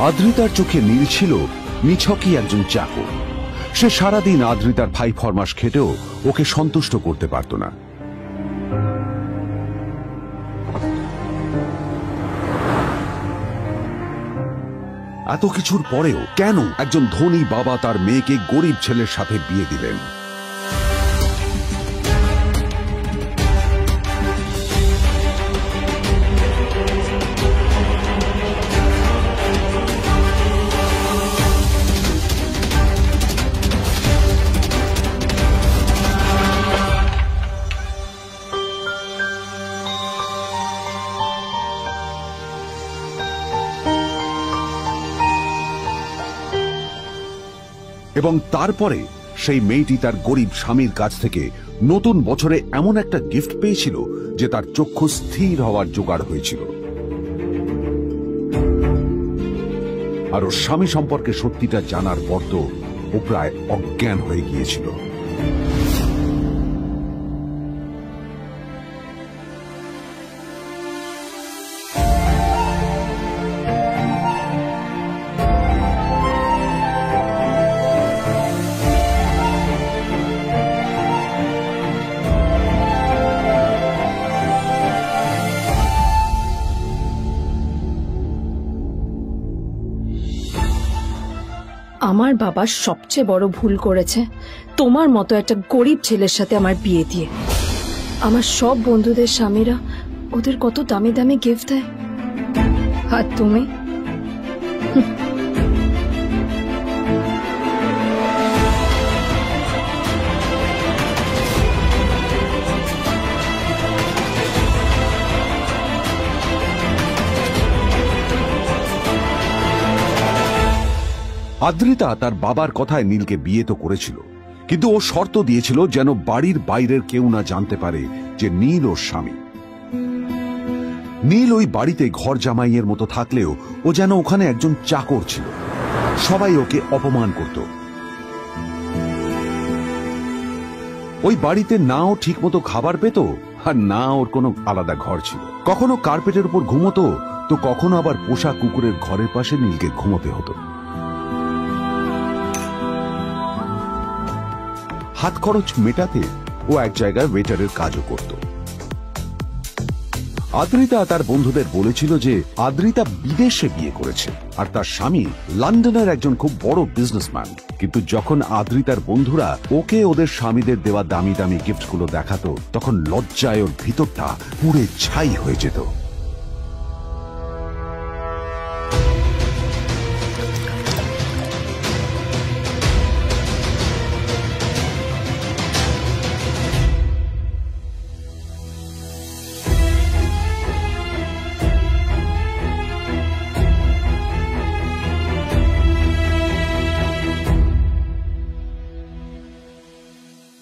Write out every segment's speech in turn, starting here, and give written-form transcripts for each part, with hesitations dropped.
আদ্রিতার চোখে নীল ছিল নিছকই একজন চাকর। সে সারাদিন আদ্রিতার ভাই ফরমাস খেটেও ওকে সন্তুষ্ট করতে পারত না। এত কিছুর পরেও কেন একজন ধনী বাবা তার মেয়েকে গরিব ছেলের সাথে বিয়ে দিলেন? এবং তারপরে সেই মেয়েটি তার গরিব স্বামীর কাছ থেকে নতুন বছরে এমন একটা গিফট পেয়েছিল যে তার চক্ষু স্থির হওয়ার জোগাড় হয়েছিল। আর ওর স্বামী সম্পর্কে সত্যিটা জানার পর তো ও প্রায় অজ্ঞান হয়ে গিয়েছিল। আমার বাবা সবচেয়ে বড় ভুল করেছে তোমার মতো একটা গরিব ছেলের সাথে আমার বিয়ে দিয়ে। আমার সব বন্ধুদের স্বামীরা ওদের কত দামি দামি গিফট দেয়, আর তুমি আদ্রিতা তার বাবার কথায় নীলকে বিয়ে তো করেছিল, কিন্তু ও শর্ত দিয়েছিল যেন বাড়ির বাইরের কেউ না জানতে পারে যে নীল ওর স্বামী। নীল ওই বাড়িতে ঘর জামাইয়ের মতো থাকলেও ও যেন ওখানে একজন চাকর ছিল। সবাই ওকে অপমান করত। ওই বাড়িতে না ও ঠিক মতো খাবার পেত, আর না ওর কোনো আলাদা ঘর ছিল। কখনো কার্পেটের উপর ঘুমোতো, তো কখনো আবার পোষা কুকুরের ঘরের পাশে নীলকে ঘুমোতে হতো। হাত খরচ মেটাতে ও এক জায়গায় ওয়েটারের কাজও করত। আদ্রিতা তার বন্ধুদের বলেছিল যে আদ্রিতা বিদেশে বিয়ে করেছে আর তার স্বামী লন্ডনের একজন খুব বড় বিজনেসম্যান। কিন্তু যখন আদ্রিতার বন্ধুরা ওকে ওদের স্বামীদের দেওয়া দামি দামি গিফটগুলো দেখাতো, তখন লজ্জায় ওর ভিতরটা পুড়ে ছাই হয়ে যেত।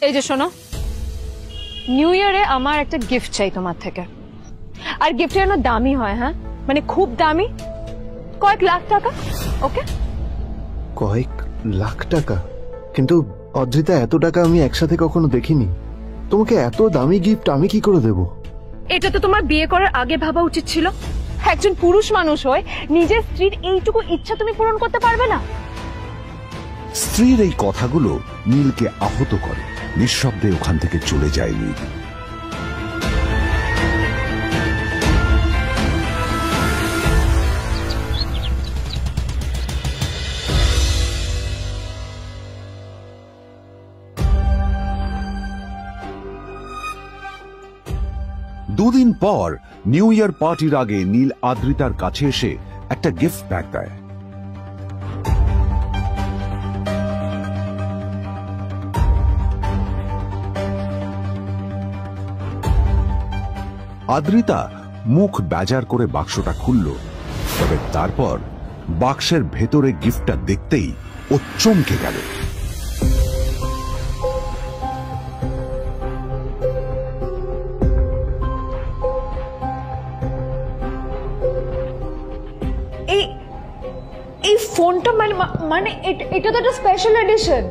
এই যে শোনো, নিউ ইয়ারে আমার একটা গিফট চাই তোমার থেকে। আর গিফট যেন দামি হয়, হ্যাঁ, মানে খুব দামি, কয়েক লাখ টাকা। ওকে? কয়েক লাখ টাকা? কিন্তু অদ্রিতা, এত টাকা আমি একসাথে কখনো দেখিনি। তোমাকে এত দামি গিফট আমি কি করে দেব? এটা তো তোমার বিয়ে করার আগে ভাবা উচিত ছিল। একজন পুরুষ মানুষ হয়ে নিজের স্ত্রীর এইটুকু ইচ্ছা তুমি পূরণ করতে পারবে না? স্ত্রীর এই কথাগুলো নীলকে আহত করে। নিঃশব্দে ওখান থেকে চলে যায় নীল। দুদিন পর নিউ ইয়ার পার্টির আগে নীল আদ্রিতার কাছে এসে একটা গিফট ব্যাগ দেয়। আদ্রিতা মুখ বেজার করে বাক্সটা খুলল, তবে তারপর বাক্সের ভেতরে গিফটটা দেখতেই ও চমকে গেল। ফোনটা মানে এটা তো একটা স্পেশাল এডিশন,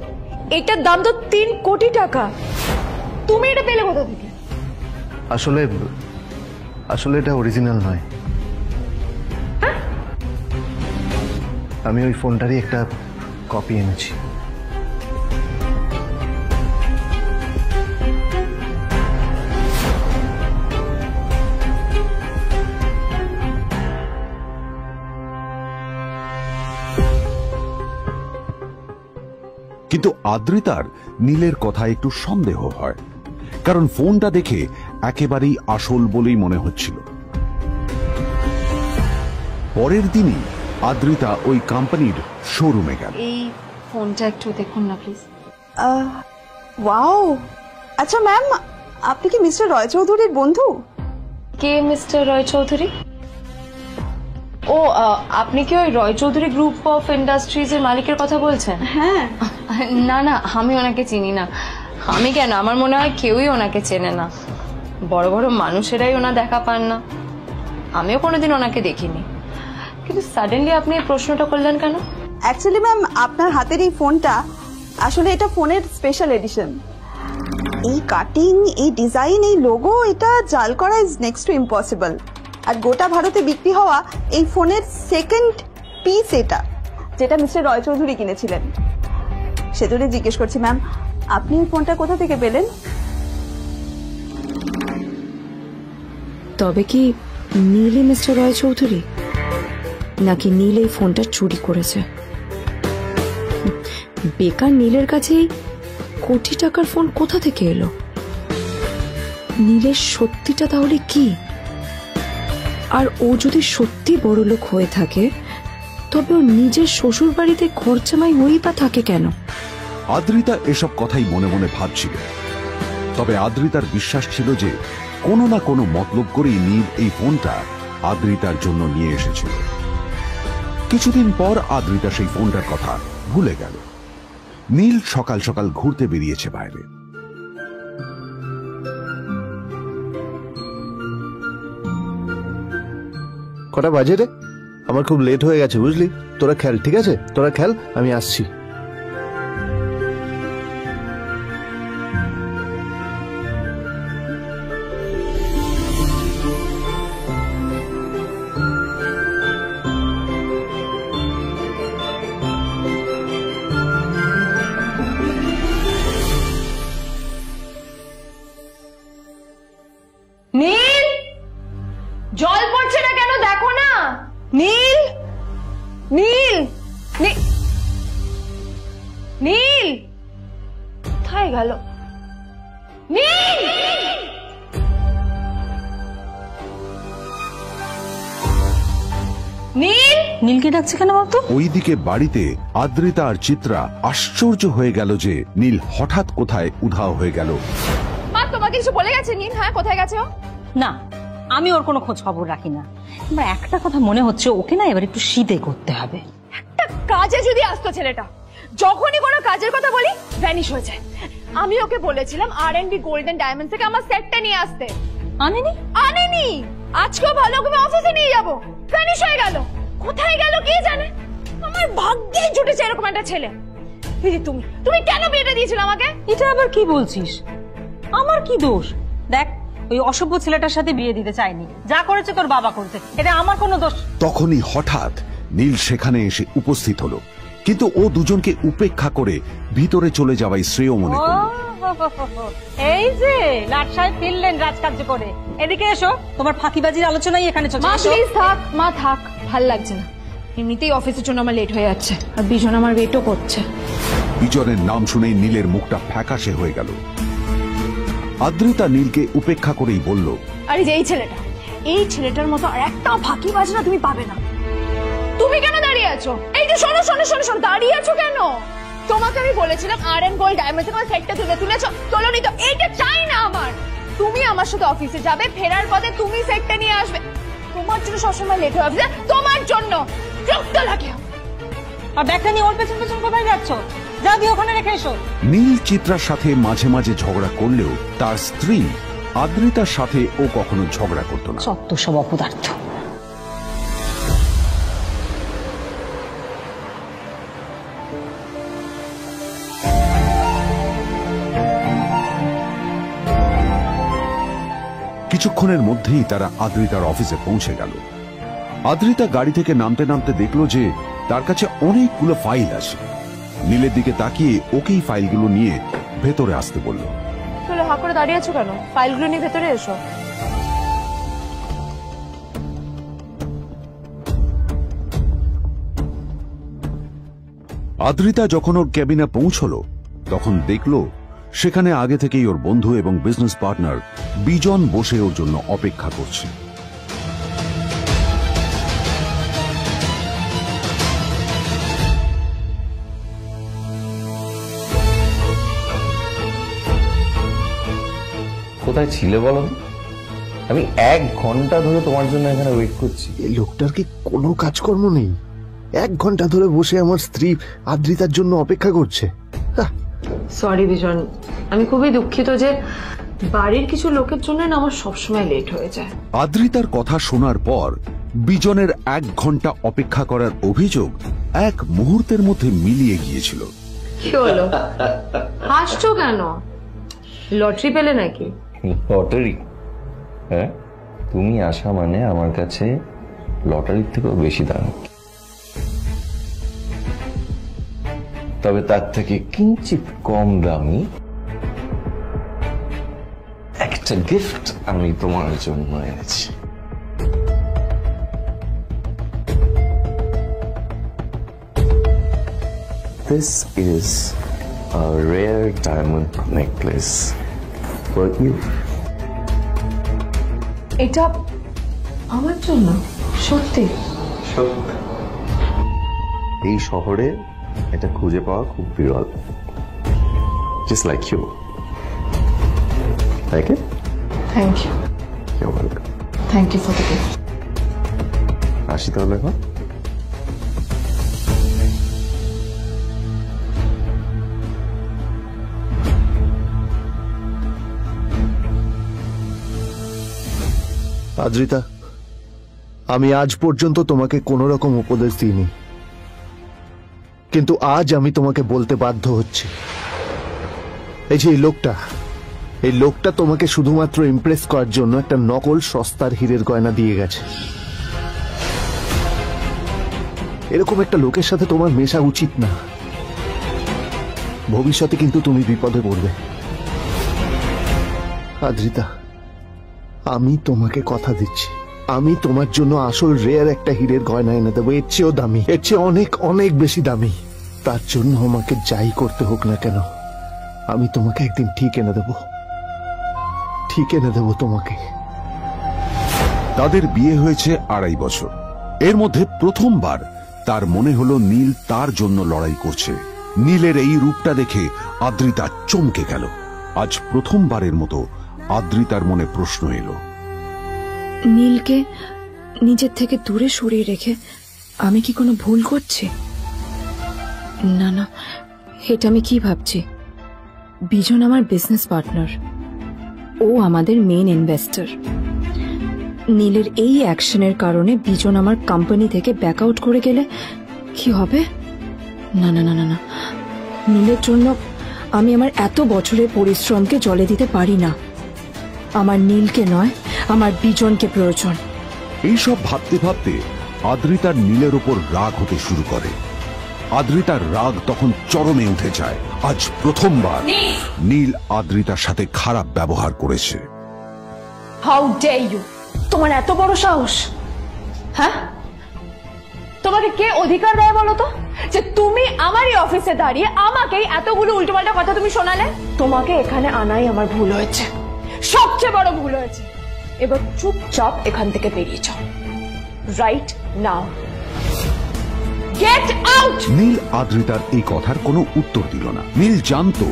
এটার দাম তো 3 কোটি টাকা। তুমি এটা পেলে কোথা থেকে? আসলে আসলে এটা অরিজিনাল নয়। আমি ওই ফোনটারই একটা কপি এনেছি। কিন্তু আদ্রিতার নীলের কথা একটু সন্দেহ হয়, কারণ ফোনটা দেখে একেবারেই আসল বলেই মনে হচ্ছিল। পরের দিনই আদ্রিতা ওই কোম্পানির শোরুমে গেল। এই ফোনটা একটু দেখুন না প্লিজ। ওয়াও, আচ্ছা ম্যাম, আপনি কি মিস্টার রয় চৌধুরীর বন্ধু? কে মিস্টার রয় চৌধুরী? ও, আপনি কি ওই রয় চৌধুরী গ্রুপ অফ ইন্ডাস্ট্রিজ এর মালিকের কথা বলছেন? হ্যাঁ। না না, আমি ওনাকে চিনি না। আমি কেন, আমার মনে হয় কেউই ওনাকে চেনে না। বড় বড় মানুষেরাই ওনা দেখা পান না। আমিও কোনোদিন ওনাকে দেখিনি, কিন্তু সাডেনলি আপনি এই প্রশ্নটা করলেন কেন? অ্যাকচুয়ালি ম্যাম, আপনার হাতের এই ফোনটা আসলে এটা ফোনের স্পেশাল এডিশন। এই কাটিং, এই ডিজাইন, এই লোগো, এটা জাল করা ইজ নেক্সট টু ইম্পসিবল। আর গোটা ভারতে বিক্রি হওয়া এই ফোনের সেকেন্ড পিস এটা, যেটা মিস্টার রয় চৌধুরী কিনেছিলেন। সেজন্য জিজ্ঞেস করছি ম্যাম, আপনি এই ফোনটা কোথা থেকে পেলেন? তবে কি নীলই মিস্টার রয় চৌধুরী, নাকি নীল এই ফোনটা চুরি করেছে? বেকার নীলের কাছে কোটি টাকার ফোন কোথা থেকে এলো? নীলের সত্যিটা তাহলে কি? আর ও যদি সত্যি বড় লোক হয়ে থাকে, তবে ও নিজের শ্বশুর বাড়িতে খরচামাই হয়েই বা থাকে কেন? আদ্রিতা এসব কথাই মনে মনে ভাবছিল। তবে আদ্রিতার বিশ্বাস ছিল যে কোনো না কোনো মতলব করেই নীল এই ফোনটা আদ্রিতার জন্য নিয়ে এসেছিল। কিছুদিন পর আদ্রিতা সেই ফোনটার কথা ভুলে গেল। নীল সকাল সকাল ঘুরতে বেরিয়েছে বাইরে। কটা বাজে রে? আমার খুব লেট হয়ে গেছে বুঝলি। তোরা খেল, ঠিক আছে? তোরা খেল, আমি আসছি। নীল, জল পড়ছে না কেন দেখো না। নীল, নীল, নীল কোথায় গেল? নীল, নীল, নীলকে ডাকছে কেন বলতো? ওইদিকে বাড়িতে আদ্রিতা আর চিত্রা আশ্চর্য হয়ে গেল যে নীল হঠাৎ কোথায় উধাও হয়ে গেল। মা, তোমাকে কিছু বলে গেছে নীল? হ্যাঁ, কোথায় গেছে ও? না, আমি ওর কোনো খোঁজ খবর রাখি না। আমার একটা কথা মনে হচ্ছে, ওকে না এবার একটু শীতে করতে হবে। একটা কাজে যদি আসতো ছেলেটা, যখনই কোনো কাজের কথা বলি ভ্যানিশ হয়ে যায়। আমি ওকে বলেছিলাম R&B গোল্ডেন ডায়মন্ড থেকে আমার সেটটা নিয়ে আসতে, আনেনি। আনেনি। আজকেও ভালো করে অফিসে নিয়ে যাব, ভ্যানিশ হয়ে গেল। কোথায় গেল কে জানে। আমার ভাগ্যেই জুটেছে এরকম একটা ছেলে। দিদি, তুমি কেন বিয়েটা দিয়েছিল আমাকে? এটা আবার কি বলছিস? আমার কি দোষ? দেখ, ওই অসভ্য ছেলেটার সাথে বিয়ে দিতে চাইনি। যা করেছে তোর বাবা করেছে, এটা আমার কোনো দোষ। তখনই হঠাৎ নীল সেখানে এসে উপস্থিত হলো, কিন্তু ও দুজনকে উপেক্ষা করে ভিতরে চলে যাওয়াই শ্রেয় মনে করল। এই যে লাট সাহেব ফিরলেন রাজকার্য করে। এদিকে এসো, তোমার ফাঁকিবাজির আলোচনাই এখানে চলছে। মা প্লিজ থাক, মা থাক, ভাল লাগছে না। এমনিতেই অফিসের জন্য আমার লেট হয়ে যাচ্ছে, আর বিজন আমার ওয়েটও করছে। বিজনের নাম শুনেই নীলের মুখটা ফ্যাকাশে হয়ে গেল। আদ্রিতা নীলকে উপেক্ষা করেই বলল, আরে যে এই ছেলেটার মতো আর একটা ফাঁকিবাজ না তুমি পাবে না। তুমি কেন দাঁড়িয়ে আছো? এই যে শোনো শোনো শোনো শোনো, দাঁড়িয়ে আছো কেন? তোমাকে আমি বলেছিলাম R&B গোল্ড ডায়মন্ড থেকে সেটটা তুলেছো, তোলোনি তো। এইটা চাই না আমার। তুমি আমার সাথে অফিসে যাবে, ফেরার পথে তুমি সেটটা নিয়ে আসবে। তোমার জন্য সবসময় লেট হয়ে অফিসে, তোমার জন্য বিরক্ত লাগে। আর ব্যাগটা নিয়ে ওর পেছন পেছন কোথায় যাচ্ছ? যা দিয়ে ওখানে রেখে এসো। নীল চিত্রার সাথে মাঝে মাঝে ঝগড়া করলেও তার স্ত্রী আদ্রিতার সাথে ও কখনো ঝগড়া করত না। সত্য সব অপদার্থ। কিছুক্ষণের মধ্যেই তারা আদ্রিতার অফিসে পৌঁছে গেল। আদ্রিতা গাড়ি থেকে নামতে নামতে দেখলো যে তার কাছে অনেকগুলো ফাইল আছে। নীলের দিকে তাকিয়ে ওকেই ফাইলগুলো নিয়ে ভেতরে আসতে বলল। তাহলে হা করে দাঁড়িয়ে আছো কেন? ফাইলগুলো নিয়ে ভেতরে এসো। আদ্রিতা যখন ওর ক্যাবিনে পৌঁছলো তখন দেখলো সেখানে আগে থেকেই ওর বন্ধু এবং বিজনেস পার্টনার বিজন বসে ওর জন্য অপেক্ষা করছে। কোথায় ছিলে বলো? আমি 1 ঘন্টা ধরে তোমার জন্য এখানে ওয়েট করছি। এই লোকটার কি কোনো কাজকর্ম নেই? 1 ঘন্টা ধরে বসে আমার স্ত্রী আদ্রিতার জন্য অপেক্ষা করছে। সরি বিজন, আমি খুবই দুঃখিত যে বাড়ির কিছু লোকের জন্য না আমার সবসময় লেট হয়ে যায়। আদ্রিতার কথা শোনার পর বিজনের 1 ঘন্টা অপেক্ষা করার অভিযোগ 1 মুহূর্তের মধ্যে মিলিয়ে গিয়েছিল। কি হলো? হাসছো কেন? লটারি পেলে নাকি? লটারি? হ্যাঁ, তুমি আসা মানে আমার কাছে লটারির থেকেও বেশি দাম। তবে তার থেকে কিঞ্চিত কম দামি একটা গিফট আমি তোমার জন্য এনেছি। This is a rare diamond necklace for you. এটা আমার জন্য? সত্যি? এই শহরে এটা খুঁজে পাওয়া খুব বিরল। Just like you. Like it? Thank you. You're welcome. Thank you for the gift. আসি তাহলে এখন। আদ্রিতা, আমি আজ পর্যন্ত তোমাকে কোনো রকম উপদেশ দিইনি, কিন্তু আজ আমি তোমাকে বলতে বাধ্য হচ্ছি। এই যে এই লোকটা তোমাকে শুধুমাত্র ইমপ্রেস করার জন্য একটা নকল সস্তার হীরের গয়না দিয়ে গেছে। এরকম একটা লোকের সাথে তোমার মেশা উচিত না। ভবিষ্যতে কিন্তু তুমি বিপদে পড়বে। আদ্রিতা, আমি তোমাকে কথা দিচ্ছি, আমি তোমার জন্য আসল রেয়ার একটা হীরের গয়না এনে দেবো, এর চেয়েও দামি, এর চেয়ে অনেক অনেক বেশি দামি। তার জন্য আমাকে যাই করতে হোক না কেন, আমি তোমাকে একদিন ঠিক এনে দেবো তোমাকে। তাদের বিয়ে হয়েছে 2.5 বছর। এর মধ্যে প্রথমবার তার মনে হলো নীল তার জন্য লড়াই করছে। নীলের এই রূপটা দেখে আদ্রিতা চমকে গেল। আজ প্রথমবারের মতো আদ্রিতার মনে প্রশ্ন এলো, নীলকে নিজের থেকে দূরে সরিয়ে রেখে আমি কি কোনো ভুল করছি? না না, এটা আমি কি ভাবছি? বিজন আমার বিজনেস পার্টনার, ও আমাদের মেইন ইনভেস্টর। নীলের এই অ্যাকশনের কারণে বিজন আমার কোম্পানি থেকে ব্যাক আউট করে গেলে কি হবে? না না না না না, নীলের জন্য আমি আমার এত বছরের পরিশ্রমকে জলে দিতে পারি না। আমার নীলকে নয়, আমার বিজনকে প্রয়োজন। এইসব ভাবতে ভাবতে আদ্রিতার নীলের ওপর রাগ হতে শুরু করে। আদ্রিতার রাগ তখন চরমে উঠে যায়। আজ প্রথমবার নীল আদ্রিতার সাথে খারাপ ব্যবহার করেছে। How dare you! তোমার এত বড় সাহস! হ্যাঁ, তোমাকে কে অধিকার দেয় বলো তো যে তুমি আমারই অফিসে দাঁড়িয়ে আমাকেই এতগুলো উল্টোপাল্টা কথা তুমি শোনালে? তোমাকে এখানে আনাই আমার ভুল হয়েছে, সবচেয়ে বড় ভুল হয়েছে। এবার চুপচাপ এখান থেকে বেরিয়ে যাও, right now. Get out! Neel আদ্রিতার এই কথার কোনো উত্তর দিল না। নীল জানতো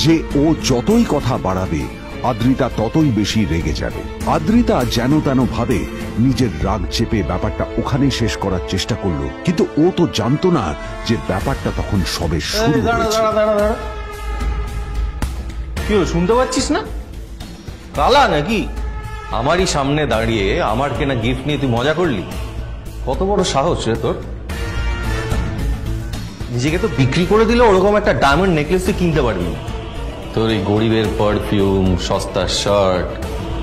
যে ও যতই কথা বাড়াবে আদ্রিতা ততই বেশি রেগে যাবে। আদ্রিতা যেন তেন ভাবে নিজের রাগ চেপে ব্যাপারটা ওখানেই শেষ করার চেষ্টা করলো, কিন্তু ও তো জানতো না যে ব্যাপারটা তখন সবে শুরু হয়েছে। কি হলো, শুনতে পাচ্ছিস না? কালা নাকি? আমারই সামনে দাঁড়িয়ে আমার কেনা গিফট নিয়ে তুই মজা করলি? কত বড় সাহস রে তোর! নিজেকে তো বিক্রি করে দিলে ওরকম একটা ডায়মন্ড নেকলেস তুই কিনতে পারবি। তোর এই গরিবের পারফিউম, সস্তা শার্ট,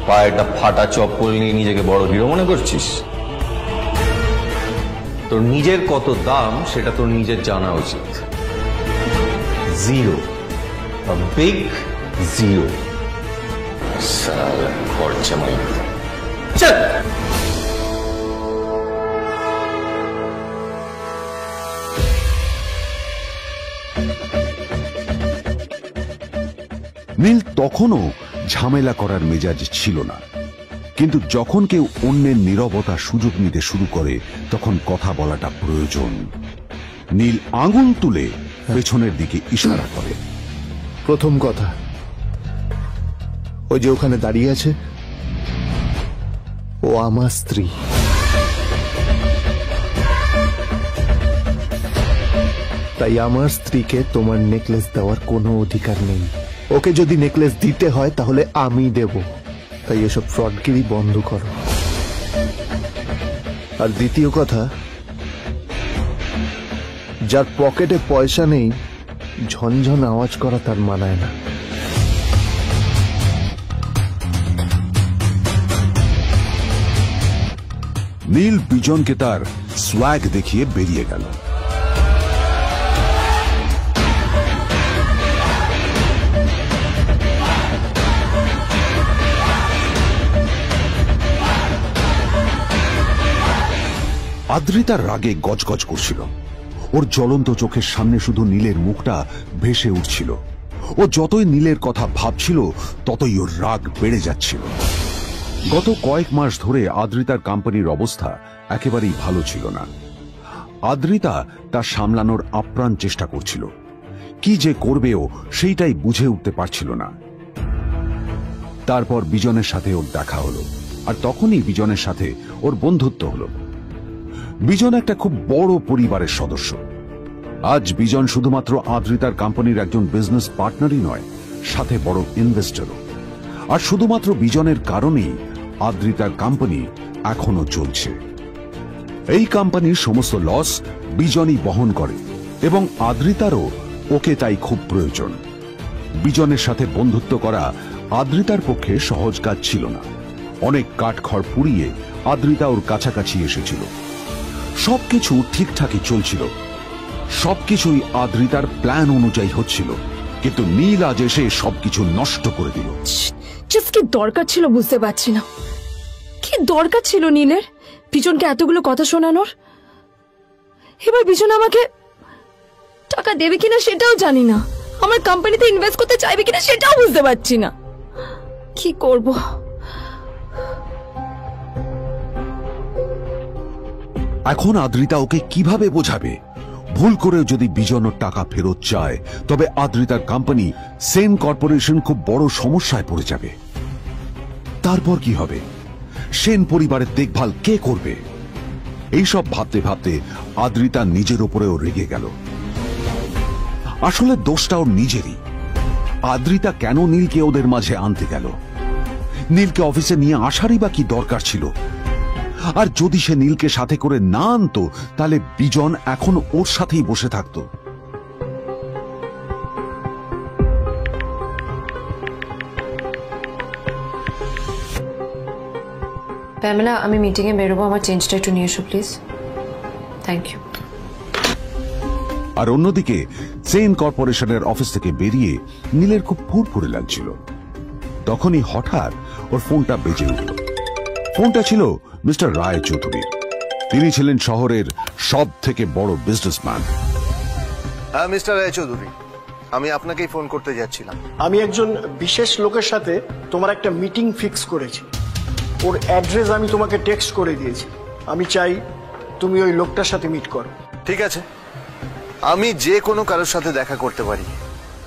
পায়ে একটা ফাটা চপ্পল নিয়ে নিজেকে বড় হিরো মনে করছিস? তোর নিজের কত দাম সেটা তোর নিজের জানা উচিত। Zero, big zero. সালা খরচা মাই চল। নীল তখনও ঝামেলা করার মেজাজ ছিল না, কিন্তু যখন কেউ অন্যের নীরবতা সুযোগ নিতে শুরু করে তখন কথা বলাটা প্রয়োজন। নীল আঙুল তুলে পেছনের দিকে ইশারা করে। প্রথম কথা, ওই যে ওখানে দাঁড়িয়ে আছে, ও আমার স্ত্রী। তাই আমার স্ত্রীকে তোমার নেকলেস দেওয়ার কোনো অধিকার নেই। ওকে যদি নেকলেস দিতে হয় তাহলে আমি দেব। তাই এসব ফ্রডগিরি বন্ধ করো। আর দ্বিতীয় কথা, যার পকেটে পয়সা নেই ঝনঝন আওয়াজ করা তার মানায় না। নীল বিজনকে তার সোয়াগ দেখিয়ে বেরিয়ে গেল। আদ্রিতার রাগে গজগজ করছিল। ওর জ্বলন্ত চোখের সামনে শুধু নীলের মুখটা ভেসে উঠছিল। ও যতই নীলের কথা ভাবছিল ততই ওর রাগ বেড়ে যাচ্ছিল। গত কয়েক মাস ধরে আদ্রিতার কোম্পানির অবস্থা একেবারেই ভালো ছিল না। আদ্রিতা তা সামলানোর আপ্রাণ চেষ্টা করছিল। কি যে করবেও সেইটাই বুঝে উঠতে পারছিল না। তারপর বিজনের সাথে ওর দেখা হলো, আর তখনই বিজনের সাথে ওর বন্ধুত্ব হলো। বিজন একটা খুব বড় পরিবারের সদস্য। আজ বিজন শুধুমাত্র আদ্রিতার কোম্পানির একজন বিজনেস পার্টনারই নয়, সাথে বড় ইনভেস্টরও। আর শুধুমাত্র বিজনের কারণেই আদ্রিতার কোম্পানি এখনো চলছে। এই কোম্পানির সমস্ত লস বিজনই বহন করে এবং আদ্রিতারও ওকে তাই খুব প্রয়োজন। বিজনের সাথে বন্ধুত্ব করা আদ্রিতার পক্ষে সহজ কাজ ছিল না। অনেক কাঠখড় পুড়িয়ে আদ্রিতা ওর কাছাকাছি এসেছিল। সবকিছু ঠিকঠাকই চলছিল, সবকিছুই আদ্রিতার প্ল্যান অনুযায়ী হচ্ছিল, কিন্তু নীল আজ এসে সবকিছু নষ্ট করে দিল। কি দরকার ছিল বুঝতে পারছি না। কি দরকার ছিল নীলের বিজনকে এতগুলো কথা শোনানোর? এবার বিজন আমাকে টাকা দেবে কিনা সেটাও জানি না। আমার কোম্পানিতে ইনভেস্ট করতে চাইবে কিনা সেটাও বুঝতে পারছি না। কি করব? এখন আদ্রিতা ওকে কিভাবে বোঝাবে? ভুল করে যদি বিজন ওর টাকা ফেরত চায় তবে আদ্রিতার কোম্পানি সেন কর্পোরেশন খুব বড় সমস্যায় পড়ে যাবে। তারপর কি হবে? সেন পরিবারের দেখভাল কে করবে? এইসব ভাবতে ভাবতে আদ্রিতা নিজের উপরেও রেগে গেল। আসলে দোষটা ওর নিজেরই। আদ্রিতা কেন নীলকে ওদের মাঝে আনতে গেল? নীলকে অফিসে নিয়ে আসারই বা কি দরকার ছিল? আর যদি সে নীলকে সাথে করে না আনতো তাহলে বিজন এখন ওর সাথেই বসে থাকতো। প্যামেলা, আমি মিটিং এ বেরোবো, আমার চেঞ্জটা একটু নিয়ে এসো প্লিজ। Thank you. আর অন্যদিকে সেন কর্পোরেশনের অফিস থেকে বেরিয়ে নীলের খুব ফুরফুরে লাগছিল। তখনই হঠাৎ ওর ফোনটা বেজে উঠল। ফোনটা ছিল মিস্টার রায় চৌধুরীর। তিনি ছিলেন শহরের সব থেকে বড় বিজনেসম্যান। হ্যাঁ মিস্টার রায় চৌধুরী, আমি আপনাকেই ফোন করতে যাচ্ছিলাম। আমি একজন বিশেষ লোকের সাথে তোমার একটা মিটিং ফিক্স করেছি। ওর অ্যাড্রেস আমি তোমাকে টেক্সট করে দিয়েছি। আমি চাই তুমি ওই লোকটার সাথে মিট করো। ঠিক আছে, আমি যে কোনো কারোর সাথে দেখা করতে পারি,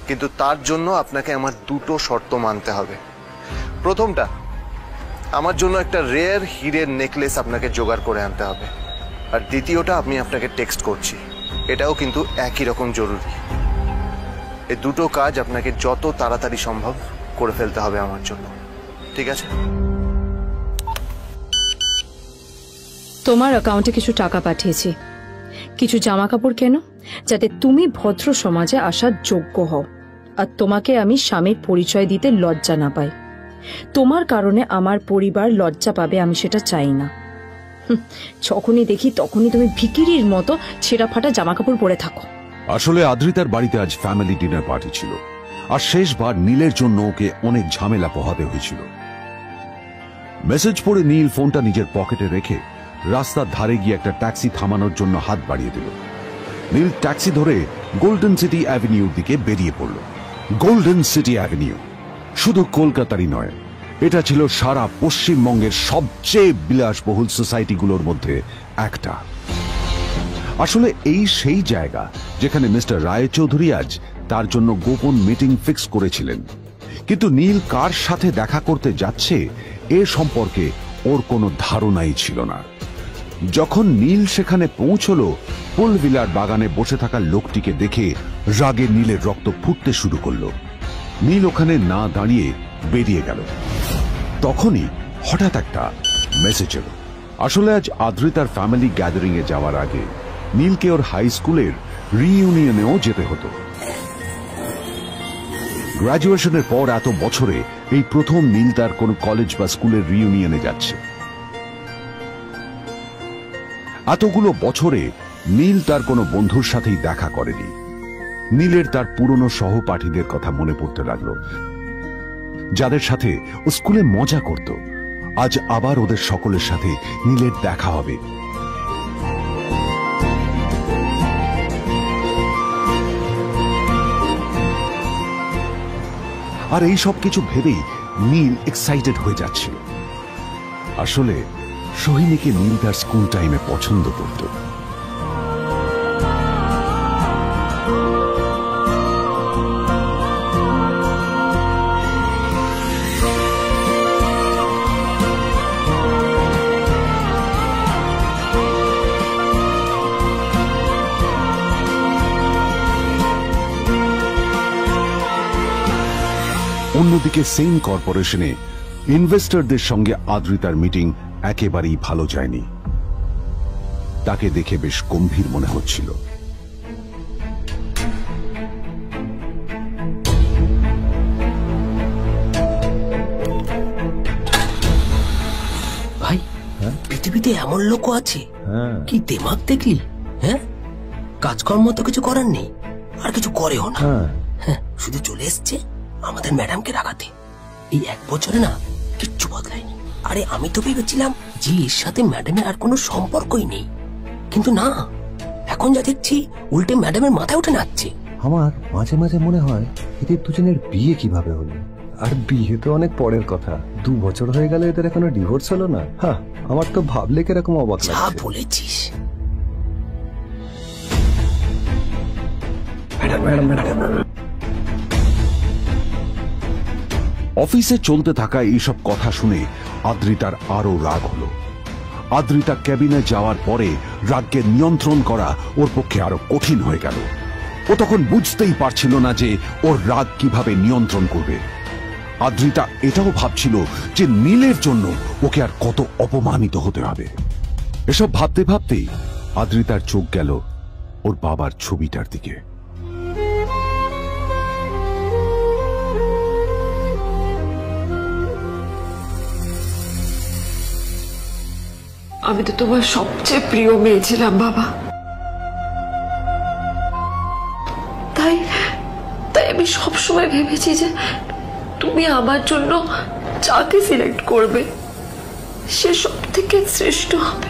কিন্তু তার জন্য আপনাকে আমার দুটো শর্ত মানতে হবে। প্রথমটা, আমার জন্য একটা রেয়ার হীরের নেকলেস আপনাকে জোগাড় করে আনতে হবে। আর দ্বিতীয়টা, আমি আপনাকে টেক্সট করছি, এটাও কিন্তু একই রকম জরুরি। এই দুটো কাজ আপনাকে যত তাড়াতাড়ি সম্ভব করে ফেলতে হবে আমার জন্য, ঠিক আছে? তোমার অ্যাকাউন্টে কিছু টাকা পাঠিয়েছি। কিছু জামা কাপড় কেনো, যাতে তুমি ভদ্র সমাজে আসার যোগ্য হও আর তোমাকে আমি স্বামীর পরিচয় দিতে লজ্জা না পাই। তোমার কারণে আমার পরিবার লজ্জা পাবে, আমি সেটা চাই না। যখনই দেখি তখনই তুমি ভিখিরির মতো ছেঁড়া ফাটা জামা কাপড় পরে থাকো। আসলে আদ্রিতার বাড়িতে আজ ফ্যামিলি ডিনার পার্টি ছিল, আর শেষবার নীলের জন্য ওকে অনেক ঝামেলা পোহাতে হয়েছিল। মেসেজ পড়ে নীল ফোনটা নিজের পকেটে রেখে রাস্তার ধারে গিয়ে একটা ট্যাক্সি থামানোর জন্য হাত বাড়িয়ে দিল। নীল ট্যাক্সি ধরে গোল্ডেন সিটি অ্যাভিনিউর দিকে বেরিয়ে পড়ল। গোল্ডেন সিটি অ্যাভিনিউ শুধু কলকাতারই নয়, এটা ছিল সারা পশ্চিমবঙ্গের সবচেয়ে বিলাসবহুল সোসাইটিগুলোর মধ্যে একটা। আসলে এই সেই জায়গা যেখানে মিস্টার রায়চৌধুরী আজ তার জন্য গোপন মিটিং ফিক্স করেছিলেন। কিন্তু নীল কার সাথে দেখা করতে যাচ্ছে এ সম্পর্কে ওর কোনো ধারণাই ছিল না। যখন নীল সেখানে পৌঁছলো, পুলভিলার বাগানে বসে থাকা লোকটিকে দেখে রাগে নীলের রক্ত ফুটতে শুরু করলো। নীল ওখানে না দাঁড়িয়ে বেরিয়ে গেল। তখনই হঠাৎ একটা মেসেজ এলো। আসলে আজ আদ্রিতার ফ্যামিলি গ্যাদারিং এ যাওয়ার আগে নীলকে ওর হাই স্কুলের রিইউনিয়নেও যেতে হতো। গ্র্যাজুয়েশনের পর এত বছরে এই প্রথম নীল তার কোন কলেজ বা স্কুলের রিইউনিয়নে যাচ্ছে। এতগুলো বছরে নীল তার কোনো বন্ধুর সাথেই দেখা করেনি। নীলের তার পুরনো সহপাঠীদের কথা মনে পড়তে লাগলো, যাদের সাথে ও স্কুলে মজা করত। আজ আবার ওদের সকলের সাথে নীলের দেখা হবে। আর এই সব কিছু ভেবেই নীল এক্সাইটেড হয়ে যাচ্ছিল। আসলে সোহিনীকে নীল তার স্কুল টাইমে পছন্দ করত। অন্যদিকে সেম কর্পোরেশনে ইনভেস্টরদের সঙ্গে আদ্রিতার মিটিং একেবারেই ভালো যায়নি। তাকে দেখে বেশ গম্ভীর মনে হচ্ছিল। ভাই, পৃথিবীতে এমন লোকও আছে, কি দিমাগ দেখলি? হ্যাঁ, কাজকর্ম তো কিছু করার নেই, আর কিছু করেও না। হ্যাঁ, শুধু চলে এসছে আমাদের ম্যাডামকে রাখাতে। এই 1 বছরে না কিচ্ছু বদলায়নি। আরে আমি তো ভেবেছিলাম যে এর সাথে ম্যাডামের আর কোনো সম্পর্কই নেই, কিন্তু না, এখন যা দেখছি উল্টে ম্যাডামের মাথায় উঠে নাচছে। আমার মাঝে মাঝে মনে হয় এদের দুজনের বিয়ে কিভাবে হলো। আর বিয়ে তো অনেক পরের কথা, 2 বছর হয়ে গেল এদের এখনো ডিভোর্স হলো না। হ্যাঁ, আমার তো ভাবলে কিরকম অবাক যা লাগছে। বলেছিস। অফিসে চলতে থাকা এইসব কথা শুনে আদ্রিতার আরো রাগ হলো। আদ্রিতা ক্যাবিনে যাওয়ার পরে রাগকে নিয়ন্ত্রণ করা ওর পক্ষে আরো কঠিন হয়ে গেল। ও তখন বুঝতেই পারছিল না যে ওর রাগ কিভাবে নিয়ন্ত্রণ করবে। আদ্রিতা এটাও ভাবছিল যে নীলের জন্য ওকে আর কত অপমানিত হতে হবে। এসব ভাবতে ভাবতেই আদ্রিতার চোখ গেল ওর বাবার ছবিটার দিকে। আমি তো তোমার সবচেয়ে প্রিয় মেয়ে ছিলাম বাবা, তাই তাই আমি সবসময় ভেবেছি যে তুমি আমার জন্য যাকে সিলেক্ট করবে সে সব থেকে শ্রেষ্ঠ হবে।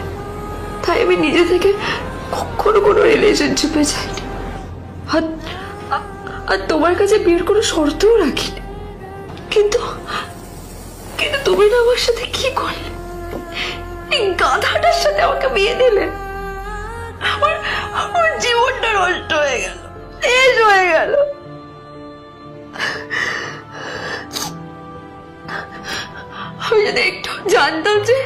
তাই আমি নিজে থেকে কখনো কোনো রিলেশনশিপে যাইনি, আর তোমার কাছে বিয়ের কোনো শর্তও রাখিনি। কিন্তু কিন্তু তুমি না আমার সাথে কি করলে? এই গাধাটার সাথে আমাকে বিয়ে দিলে। আমার জীবনটা নষ্ট হয়ে গেল, শেষ হয়ে গেল। আমি যদি একটু জানতাম যে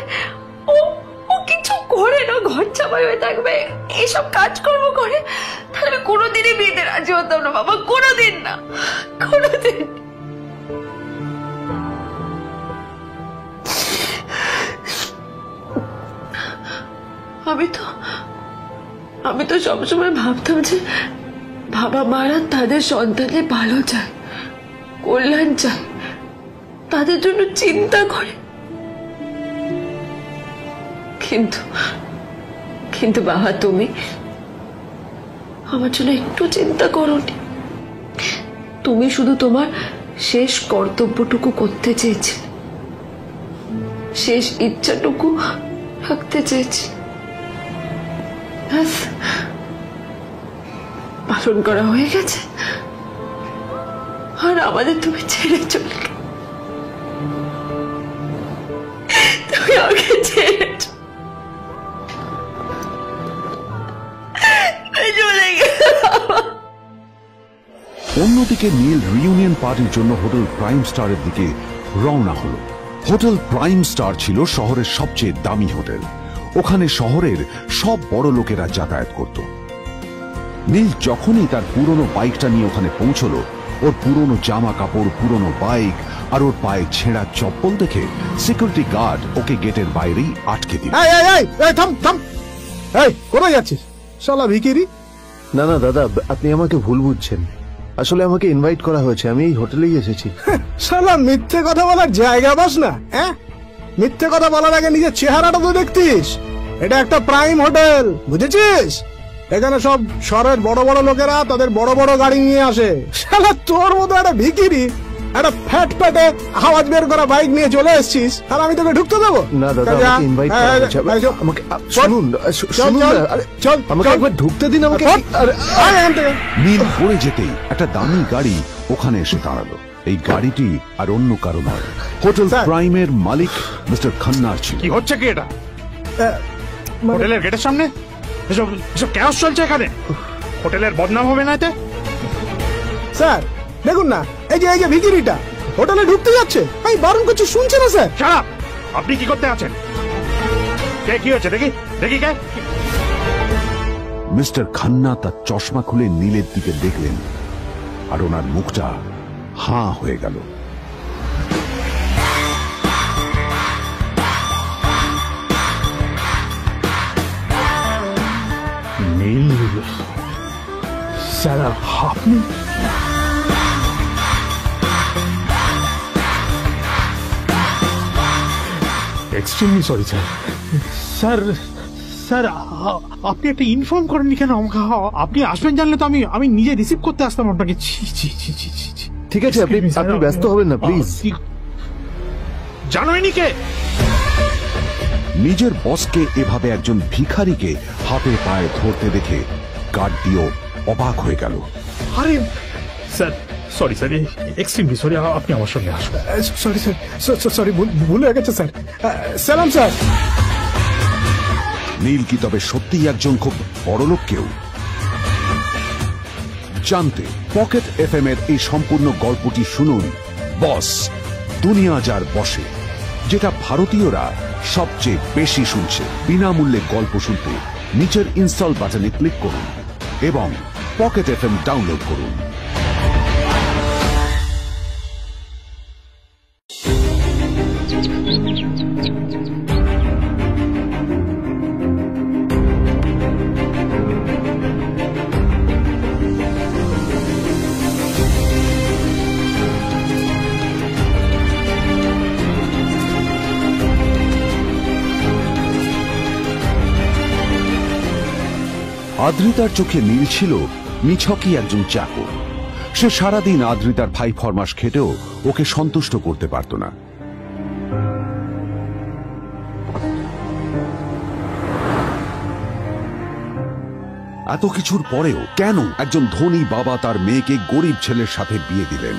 ও কিছু করে না, ঘর চাপাই হয়ে থাকবে, এইসব কাজকর্ম করে, তাহলে আমি কোনোদিনই বিয়েতে রাজি হতাম না বাবা, কোনোদিন না, কোনোদিন। আমি তো সবসময় ভাবতাম যে বাবা মারা তাদের সন্তানের ভালো চায়, কল্যাণ চায়, তাদের জন্য চিন্তা করে, কিন্তু কিন্তু বাবা তুমি আমার জন্য একটু চিন্তা করোনি। তুমি শুধু তোমার শেষ কর্তব্যটুকু করতে চেয়েছিলে, শেষ ইচ্ছাটুকু রাখতে চেয়েছি, ব্যাস পালন করা হয়ে গেছে। আর আমাদের তুমি ছেড়ে চলে গেলে, তুমি আমাকে ছেড়ে চলে গেলে। অন্যদিকে নীল রিইউনিয়ন পার্টির জন্য হোটেল প্রাইম স্টারের দিকে রওনা হলো। হোটেল প্রাইম স্টার ছিল শহরের সবচেয়ে দামি হোটেল। ওখানে শহরের সব বড় লোকেরা যাতায়াত করত। নীল যখনই তার পুরনো বাইকটা নিয়ে ওখানে পৌঁছলো, ওর পুরনো জামা কাপড়, পুরনো বাইক আর ওর পায়ে ছেঁড়া চপ্পল দেখে সিকিউরিটি গার্ড ওকে গেটের বাইরেই আটকে দিল। কোথায় যাচ্ছিস শালা ভিখিরি? না না দাদা, আপনি আমাকে ভুল বুঝছেন। আসলে আমাকে ইনভাইট করা হয়েছে, আমি এই হোটেলেই এসেছি। শালা মিথ্যে কথা বলার জায়গা পাস না? হ্যাঁ, মিথ্যে কথা বলার আগে নিজের চেহারাটা তো দেখতিস। এটা একটা প্রাইম হোটেল, বুঝেছিস? এখানে সব শহরের বড় বড় লোকেরা তাদের বড় বড় গাড়ি নিয়ে আসে। শালা তোর মতো একটা ভিখিরি একটা ফ্যাট প্যাটে আওয়াজ বের করা বাইক নিয়ে চলে এসেছিস, আর আমি তোকে ঢুকতে দেবো? না দাদা, আমাকে ইনভাইট করা হয়েছে। আমাকে শুনুন শুনুন, চল আমাকে একবার ঢুকতে দিন আমাকে। নীল পড়ে যেতেই একটা দামি গাড়ি ওখানে এসে দাঁড়ালো। এই গাড়িটি আর অন্য কারো নয়, হোটেল প্রাইমের মালিক মিস্টার খান্নার ছিল। কি হচ্ছে কি এটা? হোটেলের গেটের সামনে এসব ক্যাশ চলছে এখানে। হোটেলের বদনাম হবে না এতে? স্যার দেখুন না, এই যে ভিখিরিটা হোটেলে ঢুকতে যাচ্ছে, আমি বারণ করছি, শুনছে না স্যার? Shut up! আপনি কি করতে আছেন? কে কি হচ্ছে দেখি দেখি কে? মিস্টার খান্না তার চশমা খুলে নীলের দিকে দেখলেন, আর ওনার মুখটা হাঁ হয়ে গেল। নীল স্যার, আপনি? Extremely sorry sir. Sir sir, আপনি একটা ইনফর্ম করেননি কেন আমাকে? আপনি আসবেন জানলে তো আমি নিজে রিসিভ করতে আসতাম আপনাকে। ঠিক আছে, আপনি ব্যস্ত হবেন না প্লিজ। জানোইনি কে? নিজের বসকে এভাবে একজন ভিখারিকে হাতে পায়ে ধরতে দেখে গার্ডটিও অবাক হয়ে গেল। আরে sir, sorry sir, extremely sorry, আপনি আমার সঙ্গে আসবেন। সরি স্যার, সরি, ভুল হয়ে গেছে স্যার। সালাম স্যার। নীল কি তবে সত্যিই একজন খুব বড়লোক কেউ? জানতে পকেট এফএম এর এই সম্পূর্ণ গল্পটি শুনুন, বস দুনিয়া যার বসে, যেটা ভারতীয়রা সবচেয়ে বেশি শুনছে। বিনামূল্যে গল্প শুনতে নিচের ইনস্টল বাটনে ক্লিক করুন এবং পকেট এফএম ডাউনলোড করুন। আদ্রিতার চোখে নীল ছিল নিছকই একজন চাকর। সে সারাদিন আদ্রিতার ভাই ফরমাস খেটেও ওকে সন্তুষ্ট করতে পারত না। এত কিছুর পরেও কেন একজন ধনী বাবা তার মেয়েকে গরিব ছেলের সাথে বিয়ে দিলেন?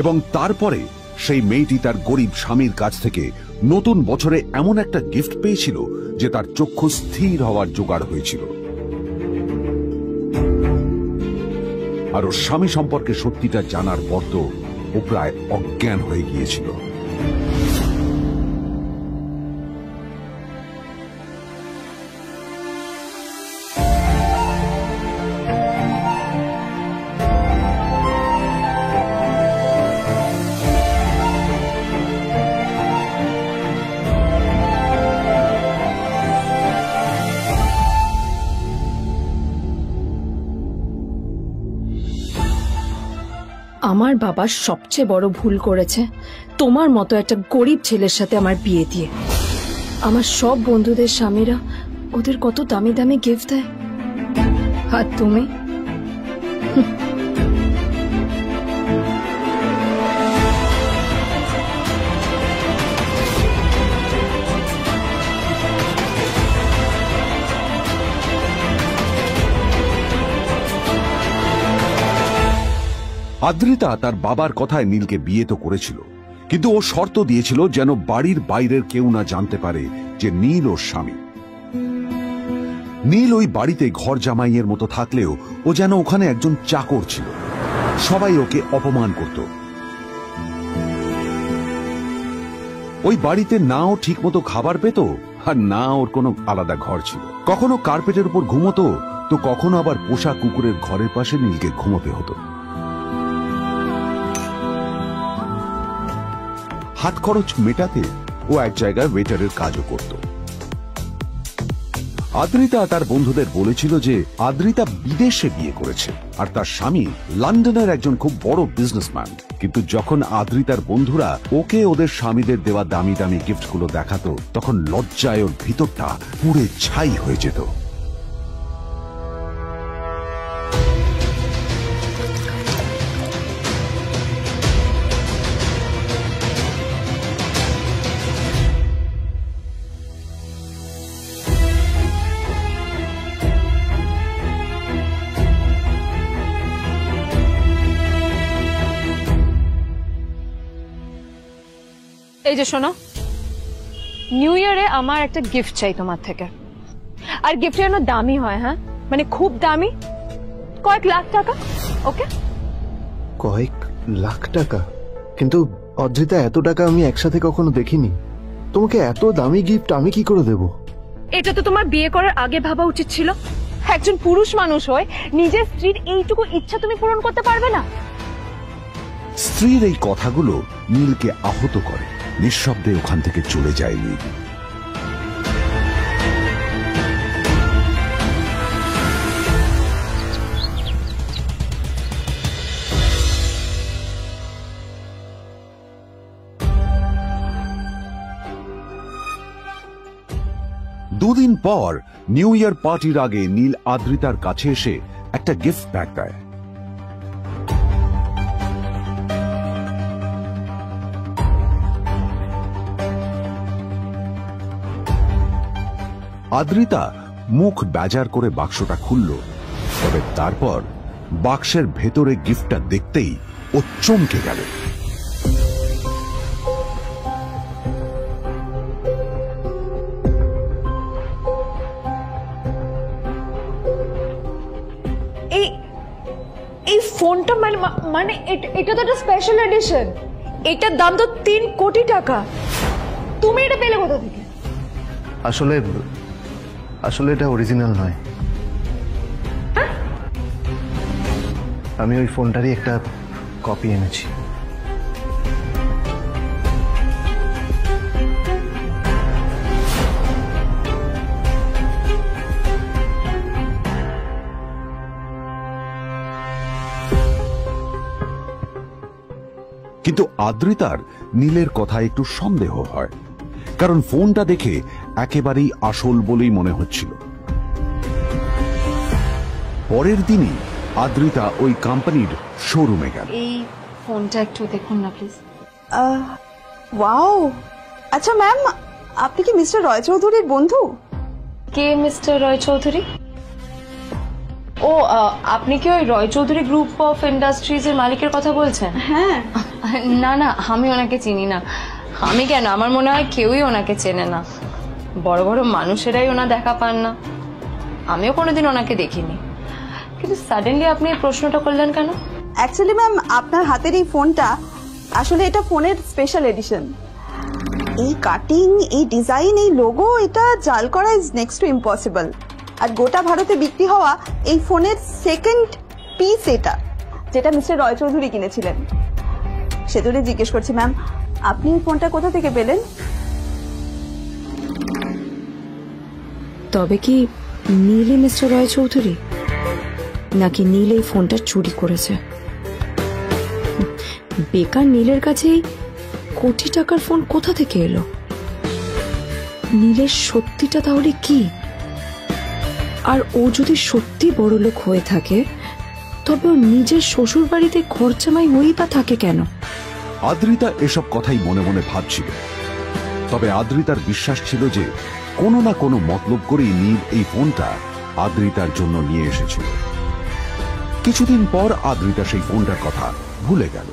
এবং তারপরে সেই মেয়েটি তার গরিব স্বামীর কাছ থেকে নতুন বছরে এমন একটা গিফট পেয়েছিল যে তার চক্ষু স্থির হওয়ার জোগাড় হয়েছিল। আর ওর স্বামী সম্পর্কে সত্যিটা জানার পর তো ও প্রায় অজ্ঞান হয়ে গিয়েছিল। আমার বাবা সবচেয়ে বড় ভুল করেছে তোমার মতো একটা গরিব ছেলের সাথে আমার বিয়ে দিয়ে। আমার সব বন্ধুদের স্বামীরা ওদের কত দামি দামি গিফট দেয়, আর তুমি আদ্রিতা তার বাবার কথায় নীলকে বিয়ে তো করেছিল, কিন্তু ও শর্ত দিয়েছিল যেন বাড়ির বাইরের কেউ না জানতে পারে যে নীল ওর স্বামী। নীল ওই বাড়িতে ঘর জামাইয়ের মতো থাকলেও ও যেন ওখানে একজন চাকর ছিল। সবাই ওকে অপমান করত। ওই বাড়িতে না ও ঠিক মতো খাবার পেত, আর না ওর কোনো আলাদা ঘর ছিল। কখনো কার্পেটের উপর ঘুমতো, তো কখনো আবার পোষা কুকুরের ঘরের পাশে নীলকে ঘুমোতে হতো। হাত খরচ মেটাতে ও এক জায়গায় ওয়েটারের কাজও করত। আদ্রিতা তার বন্ধুদের বলেছিল যে আদ্রিতা বিদেশে বিয়ে করেছে, আর তার স্বামী লন্ডনের একজন খুব বড় বিজনেসম্যান। কিন্তু যখন আদ্রিতার বন্ধুরা ওকে ওদের স্বামীদের দেওয়া দামি দামি গিফটগুলো দেখাতো, তখন লজ্জায় ওর ভিতরটা পুড়ে ছাই হয়ে যেত। এই যে শোনো, নিউ ইয়ারে আমার একটা গিফট চাই তোমার থেকে, আর গিফট যেন দামি হয়। হ্যাঁ, মানে খুব দামি, কয়েক লাখ টাকা। ওকে? কয়েক লাখ টাকা? কিন্তু অদ্রিতা, এত টাকা আমি একসাথে কখনো দেখিনি। তোমাকে এত দামি গিফট আমি কি করে দেব? এটা তো তোমার বিয়ে করার আগে ভাবা উচিত ছিল। একজন পুরুষ মানুষ হয়ে নিজের স্ত্রীর এইটুকু ইচ্ছা তুমি পূরণ করতে পারবে না? স্ত্রীর এই কথাগুলো নীলকে আহত করে। নিঃশব্দে ওখান থেকে চলে যায় নীল। দুদিন পর নিউ ইয়ার পার্টির আগে নীল আদ্রিতার কাছে এসে একটা গিফট ব্যাগ দেয়। আদ্রিতা মুখ বেজার করে বাক্সটা খুলল, তবে তারপর বাক্সের ভেতরে গিফটটা দেখতেই ও চমকে গেল। এই ফোনটা মানে এটা তো একটা স্পেশাল এডিশন। এটার দাম তো 3 কোটি টাকা। তুমি এটা পেলে কোথা থেকে? আসলে এটা অরিজিনাল নয়। আমি ওই ফোনটারই একটা কপি এনেছি। কিন্তু আদ্রিতার নীলের কথা একটু সন্দেহ হয়, কারণ ফোনটা দেখে একেবারেই আসল বলেই মনে হচ্ছিল। পরের দিনই আদ্রিতা ওই কোম্পানির শোরুমে গেল। এই ফোনটা একটু দেখুন না প্লিজ। ওয়াও, আচ্ছা ম্যাম, আপনি কি মিস্টার রয় চৌধুরীর বন্ধু? কে মিস্টার রয় চৌধুরী? ও, আপনি কি ওই রয় চৌধুরী গ্রুপ অফ ইন্ডাস্ট্রিজ এর মালিকের কথা বলছেন? হ্যাঁ। না না, আমি ওনাকে চিনি না। আমি কেন, আমার মনে হয় কেউই ওনাকে চেনে না। বড় বড় মানুষেরাই ওনা দেখা পান না। আমিও কোনোদিন ওনাকে দেখিনি, কিন্তু সাডেনলি আপনি এই প্রশ্নটা করলেন কেন? অ্যাকচুয়ালি ম্যাম, আপনার হাতের এই ফোনটা আসলে এটা ফোনের স্পেশাল এডিশন। এই কাটিং, এই ডিজাইন, এই লোগো, এটা জাল করা ইজ নেক্সট টু ইম্পসিবল। আর গোটা ভারতে বিক্রি হওয়া এই ফোনের সেকেন্ড পিস এটা, যেটা মিস্টার রয় চৌধুরী কিনেছিলেন। সেজন্য জিজ্ঞেস করছি ম্যাম, আপনি এই ফোনটা কোথা থেকে পেলেন? তবে কি নীলই মিস্টার রয় চৌধুরী, নাকি নীল এই ফোনটা চুরি করেছে? বেকার নীলের কাছে এই কোটি টাকার ফোন কোথা থেকে এলো? নীলের সত্যিটা তাহলে কি? আর ও যদি সত্যি বড়লোক হয়ে থাকে তবে ও নিজের শ্বশুর বাড়িতে খরচামাই হয়েই বা থাকে কেন? আদ্রিতা এসব কথাই মনে মনে ভাবছিল। তবে আদ্রিতার বিশ্বাস ছিল যে কোনো না কোনো মতলব করেই নীল এই ফোনটা আদ্রিতার জন্য নিয়ে এসেছিল। কিছুদিন পর আদ্রিতা সেই ফোনটার কথা ভুলে গেল।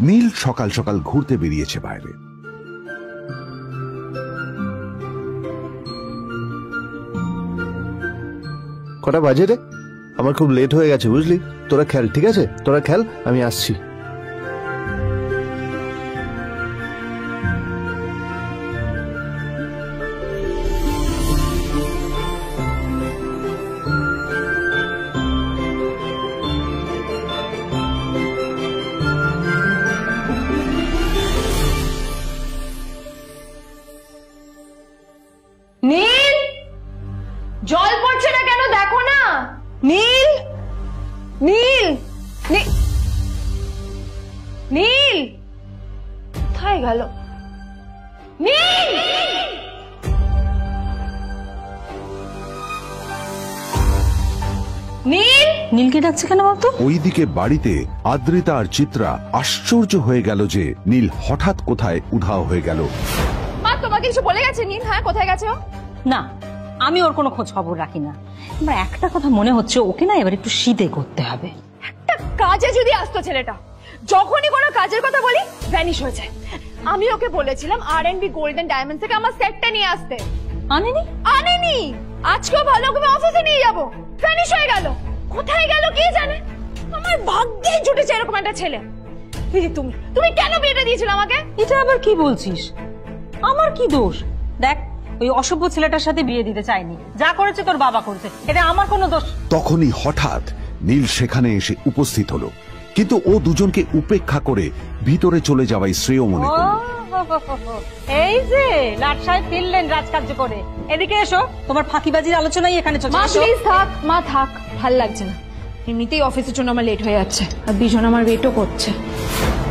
নীল সকাল সকাল ঘুরতে বেরিয়েছে বাইরে। কটা বাজে রে? আমার খুব লেট হয়ে গেছে বুঝলি। তোরা খেল, ঠিক আছে? তোরা খেল, আমি আসছি। নীল, জল পড়ছে না কেন দেখো না। নীল, নীল, নীল কোথায় গেল? নীল, নীল, নীলকে ডাকছে কেন বলতো? ওইদিকে বাড়িতে আদ্রিতা আর চিত্রা আশ্চর্য হয়ে গেল যে নীল হঠাৎ কোথায় উধাও হয়ে গেল। মা তোমাকে কিছু বলে গেছে নীল? হ্যাঁ, কোথায় গেছে ও? না, আমি ওর কোনো খোঁজ খবর রাখি না। আমার একটা কথা মনে হচ্ছে, ওকে না এবার একটু শীতে করতে হবে। একটা কাজে যদি আসতো ছেলেটা, যখনই কোনো কাজের কথা বলি ভ্যানিশ হয়ে যায়। আমি ওকে বলেছিলাম R&B গোল্ডেন ডায়মন্ড থেকে আমার সেটটা নিয়ে আসতে, আনেনি। আনেনি, আজকেও ভালো করে অফিসে নিয়ে যাব, ভ্যানিশ হয়ে গেল। কোথায় গেল কে জানে। আমার ভাগ্যেই জুটেছে এরকম একটা ছেলে। তুমি কেন বিয়েটা দিয়েছিলে আমাকে? এটা আবার কি বলছিস? আমার কি দোষ? দেখ, ওই অসভ্য ছেলেটার সাথে বিয়ে দিতে চাইনি। যা করেছে তোর বাবা করেছে, এটা আমার কোনো দোষ। তখনই হঠাৎ নীল সেখানে এসে উপস্থিত হলো, কিন্তু ও দুজনকে উপেক্ষা করে ভিতরে চলে যাওয়াই শ্রেয় মনে করল। এই যে লাট সাহেব ফিরলেন রাজকার্য করে। এদিকে এসো, তোমার ফাঁকিবাজির আলোচনাই এখানে চলছে। মা প্লিজ থাক, মা থাক, ভাল লাগছে না। এমনিতেই অফিসের জন্য আমার লেট হয়ে যাচ্ছে, আর বিজন আমার ওয়েটও করছে।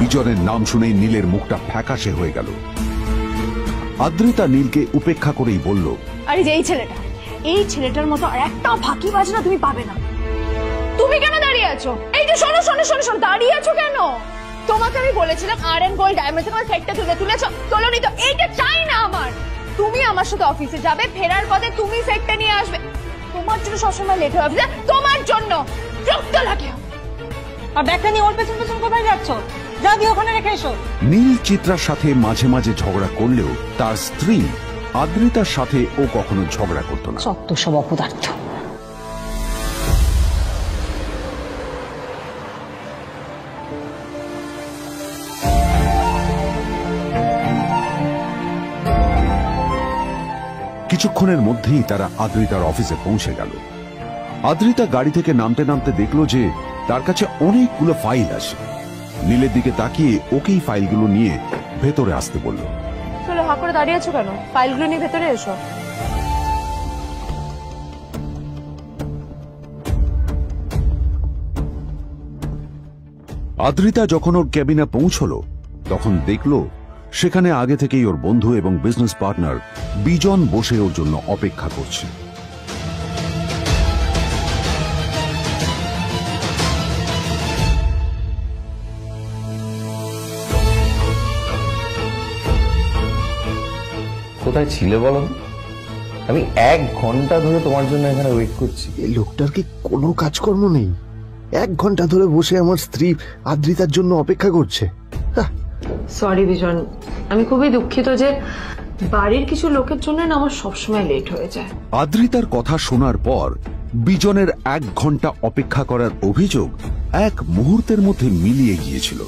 বিজনের নাম শুনেই নীলের মুখটা ফ্যাকাশে হয়ে গেল। আদ্রিতা নীলকে উপেক্ষা করেই বলল, আরে যে এই ছেলেটার মতো আর একটা ফাঁকিবাজ না তুমি পাবে না। তুমি কেন দাঁড়িয়ে আছো? এই যে শোনো শোনো শোনো শোনো, দাঁড়িয়ে আছো কেন? তোমাকে আমি বলেছিলাম R&B গোল্ড ডায়মন্ড থেকে আমার সেটটা তুলেছো, তোলোনি তো। এইটা চাই না আমার। তুমি আমার সাথে অফিসে যাবে, ফেরার পথে তুমি সেটটা নিয়ে আসবে। তোমার জন্য সবসময় লেট হয়ে যাবে, তোমার জন্য রক্ত লাগে। আর ব্যাগটা নিয়ে ওর পেছন পেছন কোথায় যাচ্ছ? যা দিয়ে ওখানে রেখে এসো। নীল চিত্রার সাথে মাঝে মাঝে ঝগড়া করলেও তার স্ত্রী আদ্রিতার সাথে ও কখনো ঝগড়া করত না। সত্য সব অপদার্থ। কিছুক্ষণের মধ্যেই তারা আদ্রিতার অফিসে পৌঁছে গেল। আদ্রিতা গাড়ি থেকে নামতে নামতে দেখলো যে তার কাছে অনেকগুলো ফাইল আছে। নীলের দিকে তাকিয়ে ওকেই ফাইলগুলো নিয়ে ভেতরে আসতে বলল। চলো, হা করে দাঁড়িয়ে আছো কেন? ফাইলগুলো নিয়ে ভেতরে এসো। আদ্রিতা যখন ওর ক্যাবিনে পৌঁছলো তখন দেখলো সেখানে আগে থেকেই ওর বন্ধু এবং বিজনেস পার্টনার বিজন বসে ওর জন্য অপেক্ষা করছে। কোথায় ছিলে বলো? আমি 1 ঘন্টা ধরে তোমার জন্য এখানে ওয়েট করছি। এই লোকটার কি কোনো কাজকর্ম নেই? 1 ঘন্টা ধরে বসে আমার স্ত্রী আদ্রিতার জন্য অপেক্ষা করছে। সরি বিজন, আমি খুবই দুঃখিত যে বাড়ির কিছু লোকের জন্য না আমার সবসময় লেট হয়ে যায়। আদ্রিতার কথা শোনার পর বিজনের 1 ঘন্টা অপেক্ষা করার অভিযোগ 1 মুহূর্তের মধ্যে মিলিয়ে গিয়েছিল।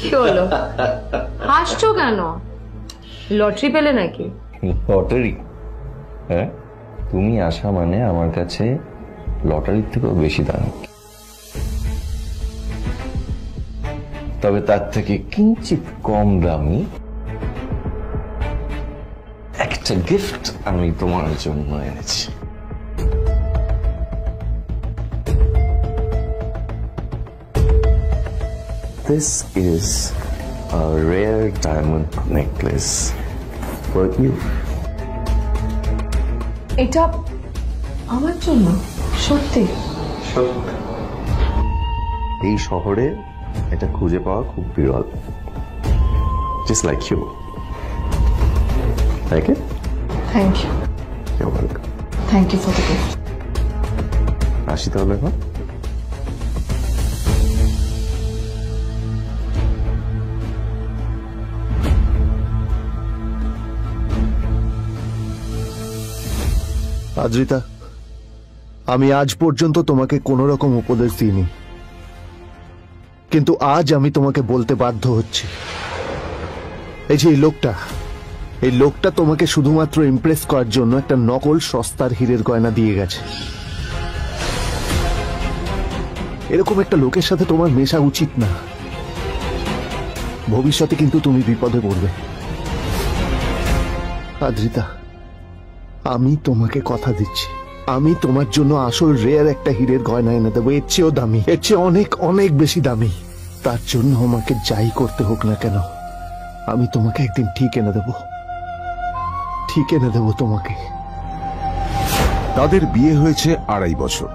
কি হলো? হাসছো কেন? লটারি পেলে নাকি? লটারি? হ্যাঁ, তুমি আসা মানে আমার কাছে লটারির থেকেও বেশি দাম। তবে তার থেকে কিঞ্চিত কম দামি একটা গিফট আমি তোমার জন্য এনেছি। This is a rare diamond necklace for you. এটা আমার জন্য সত্যি? এই শহরে এটা খুঁজে পাওয়া খুব বিরল। Just like you. Like it? Thank you. You're welcome. Thank you for the gift. আসি তাহলে এখন। আদ্রিতা, আমি আজ পর্যন্ত তোমাকে কোনো রকম উপদেশ দিইনি, কিন্তু আজ আমি তোমাকে বলতে বাধ্য হচ্ছি। এই যে এই লোকটা তোমাকে শুধুমাত্র ইমপ্রেস করার জন্য একটা নকল সস্তার হীরের গয়না দিয়ে গেছে। এরকম একটা লোকের সাথে তোমার মেশা উচিত না। ভবিষ্যতে কিন্তু তুমি বিপদে পড়বে। আদ্রিতা, আমি তোমাকে কথা দিচ্ছি, আমি তোমার জন্য আসল রেয়ার একটা হীরের গয়না এনে দেবো, এর চেয়েও দামি, এর চেয়ে অনেক অনেক বেশি দামি। তার জন্য আমাকে যাই করতে হোক না কেন, আমি তোমাকে একদিন ঠিক এনে দেবো তোমাকে। তাদের বিয়ে হয়েছে 2.5 বছর।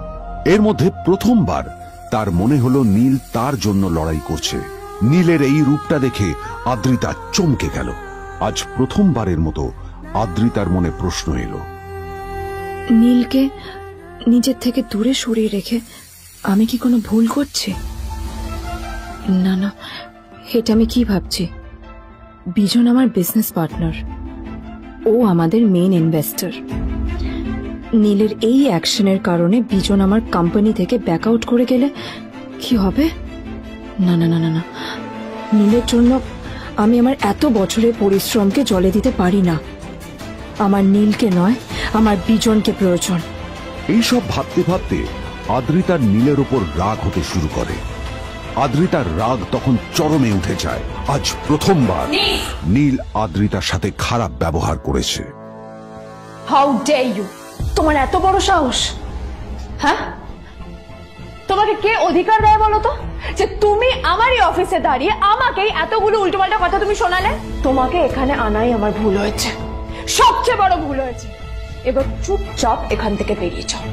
এর মধ্যে প্রথমবার তার মনে হলো নীল তার জন্য লড়াই করছে। নীলের এই রূপটা দেখে আদ্রিতা চমকে গেল। আজ প্রথমবারের মতো আদ্রিতার মনে প্রশ্ন এলো, নীলকে নিজের থেকে দূরে সরিয়ে রেখে আমি কি কোনো ভুল করছি? না না, এটা আমি কি ভাবছি? বিজন আমার বিজনেস পার্টনার, ও আমাদের মেইন ইনভেস্টর। নীলের এই অ্যাকশনের কারণে বিজন আমার কোম্পানি থেকে ব্যাক আউট করে গেলে কি হবে? না না না না না, নীলের জন্য আমি আমার এত বছরের পরিশ্রমকে জলে দিতে পারি না। আমার নীলকে নয়, আমার বিজনকে প্রয়োজন। এইসব ভাবতে ভাবতে আদ্রিতার নীলের ওপর রাগ হতে শুরু করে। আদ্রিতার রাগ তখন চরমে উঠে যায়। আজ প্রথমবার নীল আদ্রিতার সাথে খারাপ ব্যবহার করেছে। How dare you! তোমার এত বড় সাহস! হ্যাঁ, তোমাকে কে অধিকার দেয় বলো তো যে তুমি আমারই অফিসে দাঁড়িয়ে আমাকেই এতগুলো উল্টোপাল্টা কথা তুমি শোনালে? তোমাকে এখানে আনাই আমার ভুল হয়েছে, সবচেয়ে বড় ভুল হয়েছে। এবার চুপচাপ এখান থেকে বেরিয়ে যাও,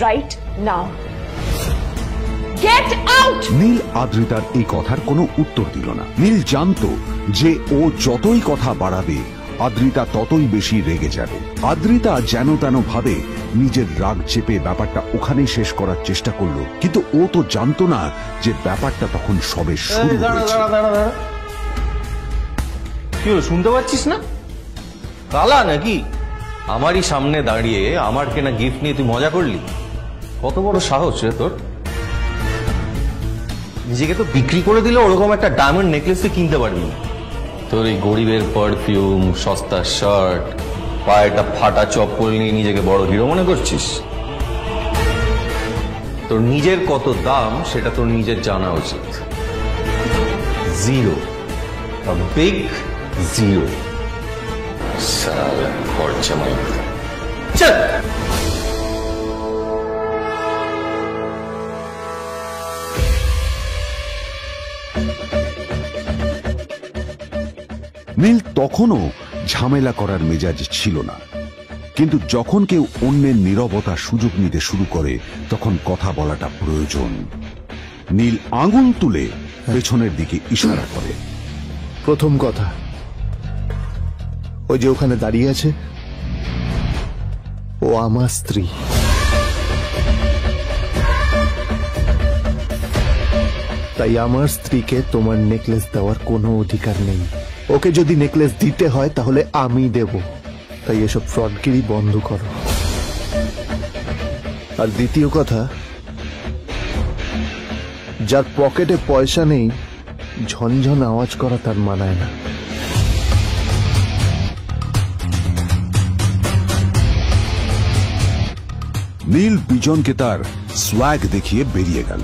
right now. Get out! Neel আদ্রিতার এই কথার কোনো উত্তর দিল না। নীল জানতো যে ও যতই কথা বাড়াবে আদ্রিতা ততই বেশি রেগে যাবে। আদ্রিতা যেন তেন ভাবে নিজের রাগ চেপে ব্যাপারটা ওখানেই শেষ করার চেষ্টা করলো, কিন্তু ও তো জানতো না যে ব্যাপারটা তখন সবে শুরু হয়েছে। কি হলো, শুনতে পাচ্ছিস না? কালা নাকি? আমারই সামনে দাঁড়িয়ে আমার কেনা গিফট নিয়ে তুই মজা করলি? কত বড় সাহস রে তোর! নিজেকে তো বিক্রি করে দিলে ওরকম একটা ডায়মন্ড নেকলেস তুই কিনতে পারবি না। তোর এই গরিবের পারফিউম, সস্তা শার্ট, পায়েটা ফাটা চপ্পল নিয়ে নিজেকে বড় হিরো মনে করছিস? তোর নিজের কত দাম সেটা তোর নিজের জানা উচিত। Zero, big zero. সালা খরচা মাই চল। নীল তখনও ঝামেলা করার মেজাজ ছিল না, কিন্তু যখন কেউ অন্যের নীরবতা সুযোগ নিতে শুরু করে তখন কথা বলাটা প্রয়োজন। নীল আঙুল তুলে পেছনের দিকে ইশারা করে। প্রথম কথা, ওই যে ওখানে দাঁড়িয়ে আছে, ও আমার স্ত্রী। তাই আমার স্ত্রীকে তোমার নেকলেস দেওয়ার কোনো অধিকার নেই। ওকে যদি নেকলেস দিতে হয় তাহলে আমি দেব। তাই এসব ফ্রডগিরি বন্ধ করো। আর দ্বিতীয় কথা, যার পকেটে পয়সা নেই ঝনঝন আওয়াজ করা তার মানায় না। নীল বিজনকে তার সোয়াগ দেখিয়ে বেরিয়ে গেল।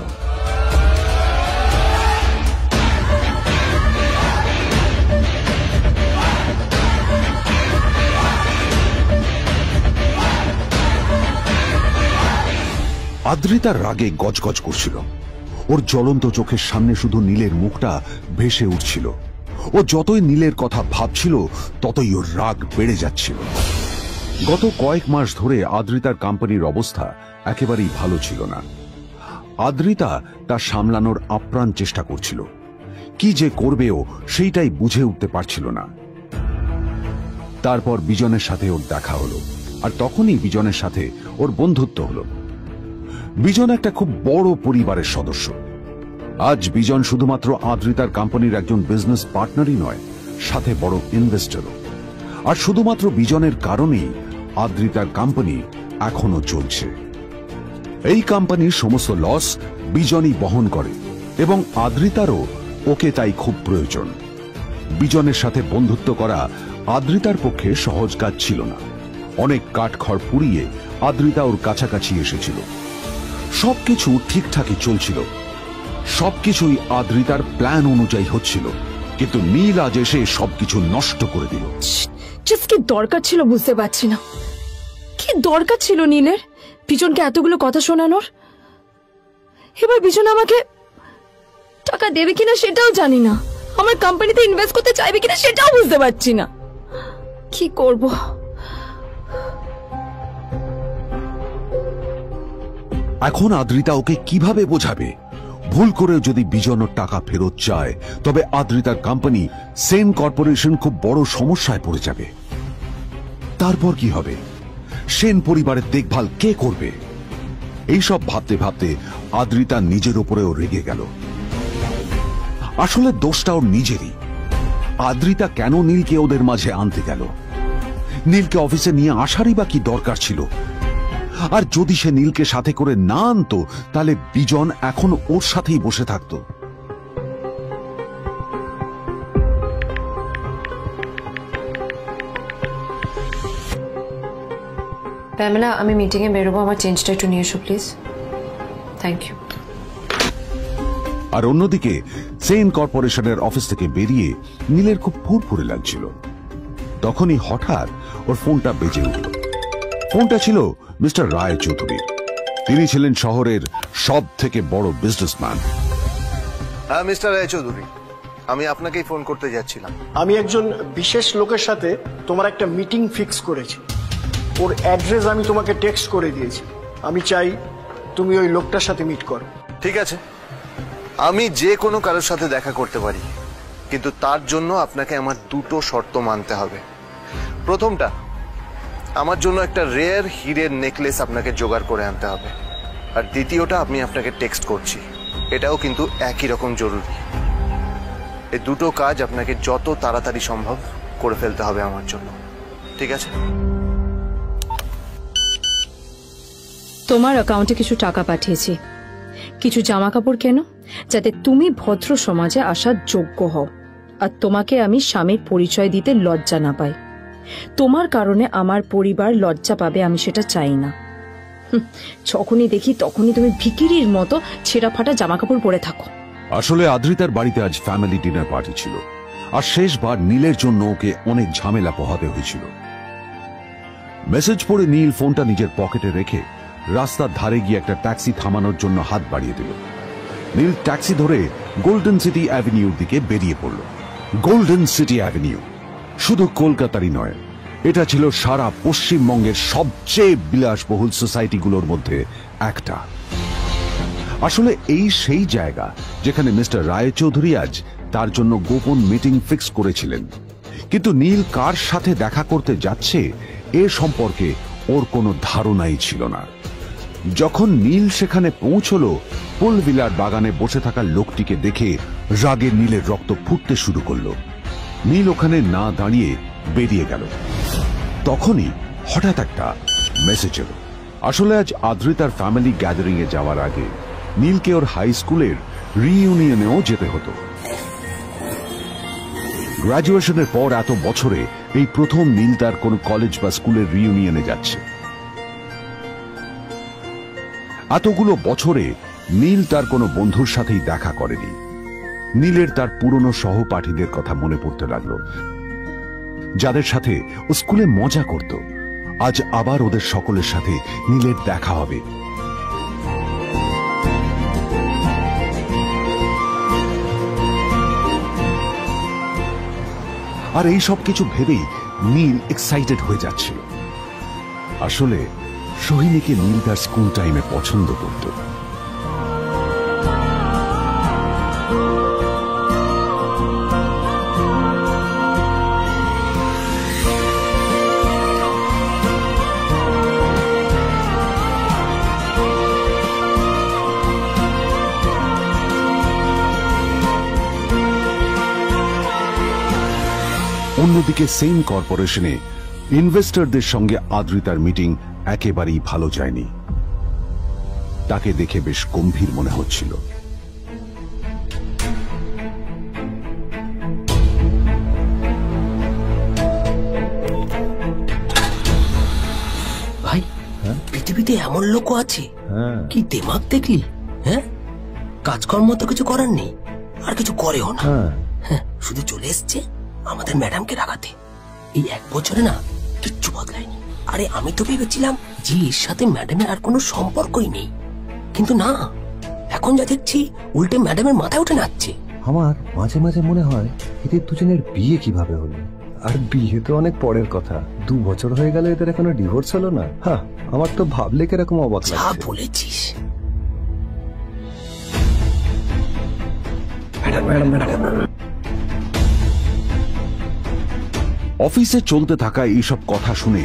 আদ্রিতার রাগে গজগজ করছিল। ওর জ্বলন্ত চোখের সামনে শুধু নীলের মুখটা ভেসে উঠছিল। ও যতই নীলের কথা ভাবছিল ততই ওর রাগ বেড়ে যাচ্ছিল। গত কয়েক মাস ধরে আদ্রিতার কোম্পানির অবস্থা একেবারেই ভালো ছিল না। আদ্রিতা তা সামলানোর আপ্রাণ চেষ্টা করছিল। কি যে করবেও সেইটাই বুঝে উঠতে পারছিল না। তারপর বিজনের সাথে ওর দেখা হলো, আর তখনই বিজনের সাথে ওর বন্ধুত্ব হলো। বিজন একটা খুব বড় পরিবারের সদস্য। আজ বিজন শুধুমাত্র আদ্রিতার কোম্পানির একজন বিজনেস পার্টনারই নয়, সাথে বড় ইনভেস্টরও। আর শুধুমাত্র বিজনের কারণেই আদ্রিতার কোম্পানি এখনো চলছে। এই কোম্পানির সমস্ত লস বিজনই বহন করে এবং আদ্রিতারও ওকে তাই খুব প্রয়োজন। বিজনের সাথে বন্ধুত্ব করা আদ্রিতার পক্ষে সহজ কাজ ছিল না। অনেক কাঠখড় পুড়িয়ে আদ্রিতা ওর কাছাকাছি এসেছিল। সবকিছু ঠিকঠাকই চলছিল, সবকিছুই আদ্রিতার প্ল্যান অনুযায়ী হচ্ছিল, কিন্তু নীল আজ এসে সবকিছু নষ্ট করে দিল। কি দরকার ছিল বুঝতে পারছি না। কি দরকার ছিল নীলের বিজনকে এতগুলো কথা শোনানোর? এবার বিজন আমাকে টাকা দেবে কিনা সেটাও জানি না, আমার কোম্পানিতে ইনভেস্ট করতে চাইবে কিনা সেটাও বুঝতে পারছি না। কি করব? এখন আদ্রিতা ওকে কিভাবে বোঝাবে? ভুল করে যদি বিজন ওর টাকা ফেরত চায় তবে আদ্রিতার কোম্পানি সেন কর্পোরেশন খুব বড় সমস্যায় পড়ে যাবে। তারপর কি হবে? সেন পরিবারের দেখভাল কে করবে? এইসব ভাবতে ভাবতে আদ্রিতা নিজের উপরেও রেগে গেল। আসলে দোষটা ওর নিজেরই। আদ্রিতা কেন নীলকে ওদের মাঝে আনতে গেল? নীলকে অফিসে নিয়ে আসারই বা কি দরকার ছিল? আর যদি সে নীলকে সাথে করে না আনতো তাহলে বিজন এখন ওর সাথেই বসে থাকতো। প্যামেলা, আমি মিটিং এ বেরোবো, আমার চেঞ্জটা একটু নিয়ে এসো প্লিজ। Thank you. আর অন্যদিকে সেন কর্পোরেশনের অফিস থেকে বেরিয়ে নীলের খুব ফুরফুরে লাগছিল। তখনই হঠাৎ ওর ফোনটা বেজে উঠল। ফোনটা ছিল মিস্টার রায় চৌধুরী। তিনি ছিলেন শহরের সব থেকে বড় বিজনেসম্যান। হ্যাঁ মিস্টার রায় চৌধুরী, আমি আপনাকেই ফোন করতে যাচ্ছিলাম। আমি একজন বিশেষ লোকের সাথে তোমার একটা মিটিং ফিক্স করেছি। ওর অ্যাড্রেস আমি তোমাকে টেক্সট করে দিয়েছি। আমি চাই তুমি ওই লোকটার সাথে মিট করো। ঠিক আছে, আমি যে কোনো কারোর সাথে দেখা করতে পারি, কিন্তু তার জন্য আপনাকে আমার দুটো শর্ত মানতে হবে। প্রথমটা, আমার জন্য একটা রেয়ার হীরের নেকলেস আপনাকে জোগাড় করে আনতে হবে। আর দ্বিতীয়টা, আমি আপনাকে টেক্সট করছি, এটাও কিন্তু একই রকম জরুরি। এই দুটো কাজ আপনাকে যত তাড়াতাড়ি সম্ভব করে ফেলতে হবে আমার জন্য, ঠিক আছে? তোমার অ্যাকাউন্টে কিছু টাকা পাঠিয়েছি, কিছু জামা কাপড় কেনো, যাতে তুমি ভদ্র সমাজে আসার যোগ্য হও, আর তোমাকে আমি স্বামীর পরিচয় দিতে লজ্জা না পাই। তোমার কারণে আমার পরিবার লজ্জা পাবে, আমি সেটা চাই না। যখনই দেখি তখনই তুমি ভিখিরির মতো ছেঁড়া ফাটা জামা কাপড় পরে থাকো। আসলে আদ্রিতার বাড়িতে আজ ফ্যামিলি ডিনার পার্টি ছিল, আর শেষবার নীলের জন্য ওকে অনেক ঝামেলা পোহাতে হয়েছিল। মেসেজ পড়ে নীল ফোনটা নিজের পকেটে রেখে রাস্তার ধারে গিয়ে একটা ট্যাক্সি থামানোর জন্য হাত বাড়িয়ে দিল। নীল ট্যাক্সি ধরে গোল্ডেন সিটি অ্যাভিনিউর দিকে বেরিয়ে পড়ল। গোল্ডেন সিটি অ্যাভিনিউ শুধু কলকাতারই নয়, এটা ছিল সারা পশ্চিমবঙ্গের সবচেয়ে বিলাসবহুল সোসাইটিগুলোর মধ্যে একটা। আসলে এই সেই জায়গা যেখানে মিস্টার রায় চৌধুরী আজ তার জন্য গোপন মিটিং ফিক্স করেছিলেন। কিন্তু নীল কার সাথে দেখা করতে যাচ্ছে এ সম্পর্কে ওর কোনো ধারণাই ছিল না। যখন নীল সেখানে পৌঁছলো, পুলভিলার বাগানে বসে থাকা লোকটিকে দেখে রাগে নীলের রক্ত ফুটতে শুরু করলো। নীল ওখানে না দাঁড়িয়ে বেরিয়ে গেল। তখনই হঠাৎ একটা মেসেজ এলো। আসলে আজ আদ্রিতার ফ্যামিলি গ্যাদারিং এ যাওয়ার আগে নীলকে ওর হাই স্কুলের রিইউনিয়নেও যেতে হতো। গ্র্যাজুয়েশনের পর এত বছরে এই প্রথম নীল তার কোন কলেজ বা স্কুলের রিইউনিয়নে যাচ্ছে। এতগুলো বছরে নীল তার কোনো বন্ধুর সাথেই দেখা করেনি। নীলের তার পুরনো সহপাঠীদের কথা মনে পড়তে লাগলো, যাদের সাথে ও স্কুলে মজা করত। আজ আবার ওদের সকলের সাথে নীলের দেখা হবে। আর এই সব কিছু ভেবেই নীল এক্সাইটেড হয়ে যাচ্ছিল। আসলে সোহিনীকে নীল তার স্কুল টাইমে পছন্দ করত। অন্যদিকে সেম কর্পোরেশনে ইনভেস্টরদের সঙ্গে আদ্রিতার মিটিং একেবারেই ভালো যায়নি। তাকে দেখে বেশ গম্ভীর মনে হচ্ছিল। ভাই পৃথিবীতে এমন লোক আছে, কি দেমাগ দেখলি? হ্যাঁ, কাজকর্ম তো কিছু করার নেই, আর কিছু করেও না। হ্যাঁ, শুধু চলে এসছে আমাদের ম্যাডামকে রাখাতে। এই 1 বছরে না কিচ্ছু বদলায়নি। আরে আমি তো ভেবেছিলাম যে এর সাথে ম্যাডামের আর কোনো সম্পর্কই নেই, কিন্তু না, এখন যা দেখছি উল্টে ম্যাডামের মাথায় উঠে নাচছে। আমার মাঝে মাঝে মনে হয় এদের দুজনের বিয়ে কিভাবে হলো। আর বিয়ে তো অনেক পরের কথা, 2 বছর হয়ে গেল এদের এখনো ডিভোর্স হলো না। হ্যাঁ, আমার তো ভাবলে কিরকম অবাক লাগছে। যা বলেছিস। অফিসে চলতে থাকা এইসব কথা শুনে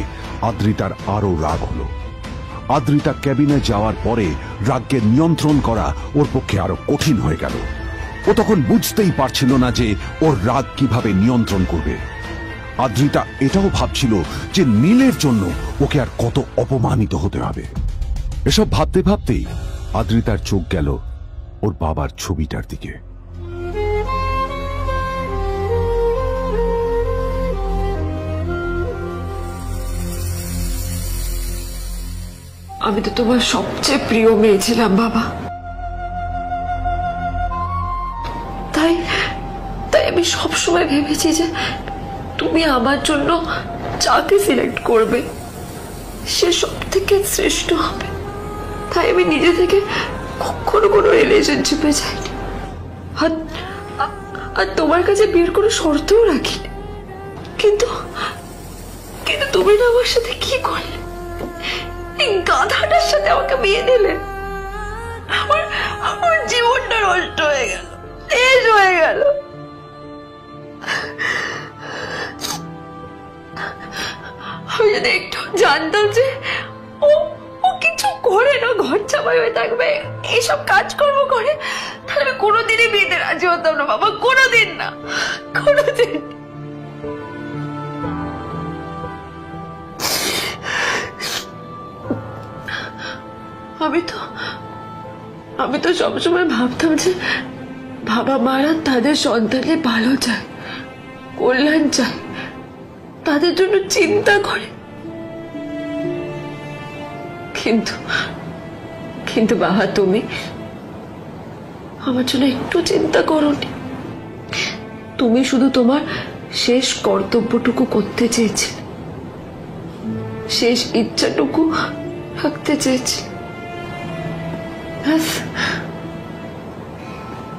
আদ্রিতার আরো রাগ হলো। আদ্রিতা ক্যাবিনে যাওয়ার পরে রাগকে নিয়ন্ত্রণ করা ওর পক্ষে আরো কঠিন হয়ে গেল। ও তখন বুঝতেই পারছিল না যে ওর রাগ কিভাবে নিয়ন্ত্রণ করবে। আদ্রিতা এটাও ভাবছিল যে নীলের জন্য ওকে আর কত অপমানিত হতে হবে। এসব ভাবতে ভাবতেই আদ্রিতার চোখ গেল ওর বাবার ছবিটার দিকে। আমি তো তোমার সবচেয়ে প্রিয় মেয়ে ছিলাম বাবা, তাই আমি সবসময় ভেবেছি যে তুমি আমার জন্য যাকে সিলেক্ট করবে সে সব থেকে শ্রেষ্ঠ হবে। তাই আমি নিজে থেকে কখনো কোনো রিলেশনশিপে যাইনি, আর তোমার কাছে বিয়ের কোনো শর্তও রাখিনি। কিন্তু তুমি না আমার সাথে কি করলে? এই গাধাটার সাথে আমাকে বিয়ে দিলে। আমার জীবনটা নষ্ট হয়ে গেল, শেষ হয়ে গেল। আমি যদি একটু জানতাম যে ও কিছু করে না, ঘর চাপাই হয়ে থাকবে, এইসব কাজকর্ম করে, তাহলে কোনোদিনই বিয়েতে রাজি হতাম না বাবা, কোনোদিন না, কোনোদিন। আমি তো সবসময় ভাবতাম যে বাবা মারা তাদের সন্তানের ভালো চায়, কল্যাণ চায়, তাদের জন্য চিন্তা করে। কিন্তু বাবা, তুমি আমার জন্য একটু চিন্তা করোনি। তুমি শুধু তোমার শেষ কর্তব্যটুকু করতে চেয়েছিলে, শেষ ইচ্ছাটুকু রাখতে চেয়েছিলে,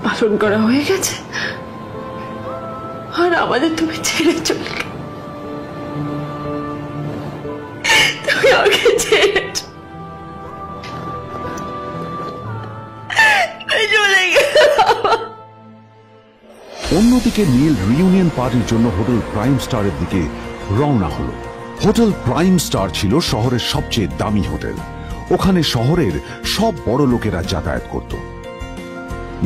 পালন করা হয়ে গেছে, আর আমাদের তুমি ছেড়ে চলে গেলে। তুমি আমাকে ছেড়ে চলে গেলে। অন্যদিকে নীল রিউনিয়ন পার্টির জন্য হোটেল প্রাইম স্টারের দিকে রওনা হলো। হোটেল প্রাইম স্টার ছিল শহরের সবচেয়ে দামি হোটেল। ওখানে শহরের সব বড় লোকেরা যাতায়াত করত।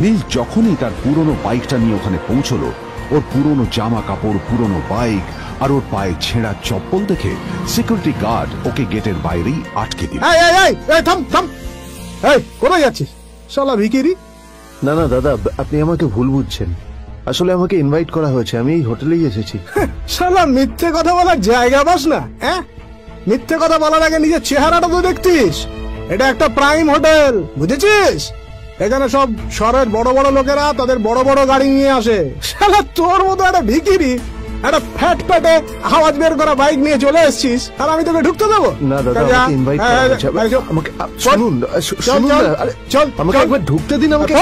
নীল যখনই তার পুরনো বাইকটা নিয়ে ওখানে পৌঁছলো, ওর পুরনো জামা কাপড়, পুরনো বাইক আর ওর পায়ে ছেঁড়া চপ্পল দেখে সিকিউরিটি গার্ড ওকে গেটের বাইরেই আটকে দিল। কোথায় যাচ্ছিস শালা ভিখিরি? না না দাদা, আপনি আমাকে ভুল বুঝছেন। আসলে আমাকে ইনভাইট করা হয়েছে, আমি এই হোটেলেই এসেছি। শালা মিথ্যে কথা বলার জায়গা পাস না? হ্যাঁ, মিথ্যে কথা বলার আগে নিজের চেহারাটা তো দেখতিস। এটা একটা প্রাইম হোটেল, বুঝেছিস? এখানে সব শহরের বড় বড় লোকেরা তাদের বড় বড় গাড়ি নিয়ে আসে। শালা তোর মতো একটা ভিখিরি একটা ফ্যাট প্যাটে আওয়াজ বের করা বাইক নিয়ে চলে এসছিস, আর আমি তোকে ঢুকতে দেবো না? দাদা, আমাকে ইনভাইট করা হয়েছে। আমাকে শুনুন, চল আমাকে একবার ঢুকতে দিন আমাকে।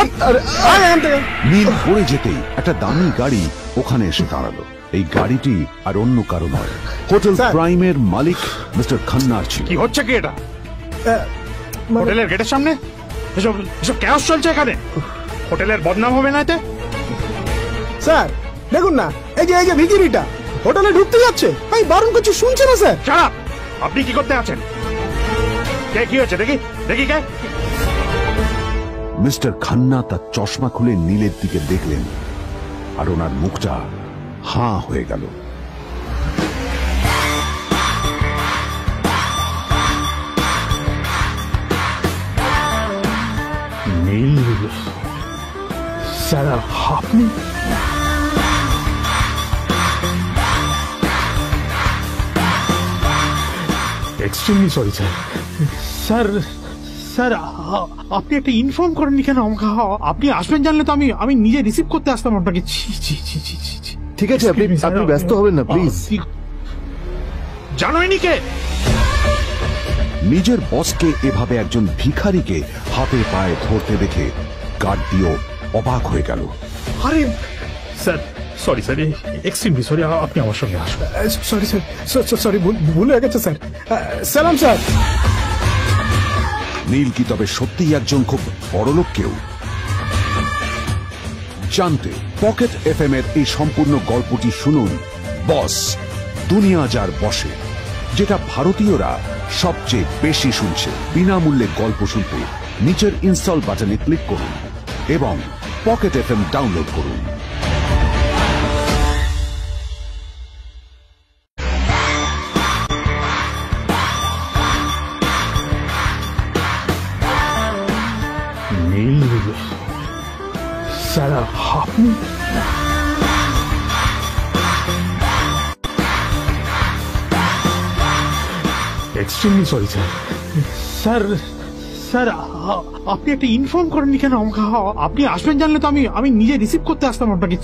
নীল পড়ে যেতেই একটা দামি গাড়ি ওখানে এসে দাঁড়ালো। এই গাড়িটি আর অন্য কারো নয়, হোটেল প্রাইমের মালিক মিস্টার খান্নার ছিল। কি হচ্ছে কি এটা? হোটেলের গেটের সামনে এসব এসব ক্যাশ চলছে এখানে। হোটেলের বদনাম হবে না এতে? স্যার দেখুন না, এই যে ভিখিরিটা হোটেলে ঢুকতে যাচ্ছে, ভাই বারণ করছি, শুনছে না স্যার। ছাড়া আপনি কি করতে আছেন? কে কি হচ্ছে দেখি দেখি কে? মিস্টার খান্না তার চশমা খুলে নীলের দিকে দেখলেন, আর ওনার মুখটা হাঁ হয়ে গেল। নীল স্যার, আপনি? Extremely sorry sir. Sir sir আপনি একটা ইনফর্ম করেননি কেন আমাকে? আপনি আসবেন জানলে তো আমি নিজে রিসিভ করতে আসতাম আপনাকে। ঠিক আছে, আপনি ব্যস্ত হবেন না প্লিজ। জানোইনি কে? নিজের বসকে এভাবে একজন ভিখারিকে হাতে পায়ে ধরতে দেখে গার্ডিও অবাক হয়ে গেল। আরে sir, sorry sir, extremely sorry, আপনি আমার সঙ্গে আসবেন। সরি স্যার, সরি, ভুল হয়ে গেছে স্যার। সালাম স্যার। নীল কি তবে সত্যিই একজন খুব বড়লোক কেউ? জানতে পকেট এফএম এর এই সম্পূর্ণ গল্পটি শুনুন, বস দুনিয়া যার বসে, যেটা ভারতীয়রা সবচেয়ে বেশি শুনছে। বিনামূল্যে গল্প শুনতে নিচের ইনস্টল বাটনে ক্লিক করুন এবং পকেট এফএম ডাউনলোড করুন। নীল স্যার, আপনি? Extremely sorry sir. Sir sir আপনি একটা ইনফর্ম করেননি কেন আমাকে? আপনি আসবেন জানলে তো আমি নিজে রিসিভ করতে আসতাম আপনাকে।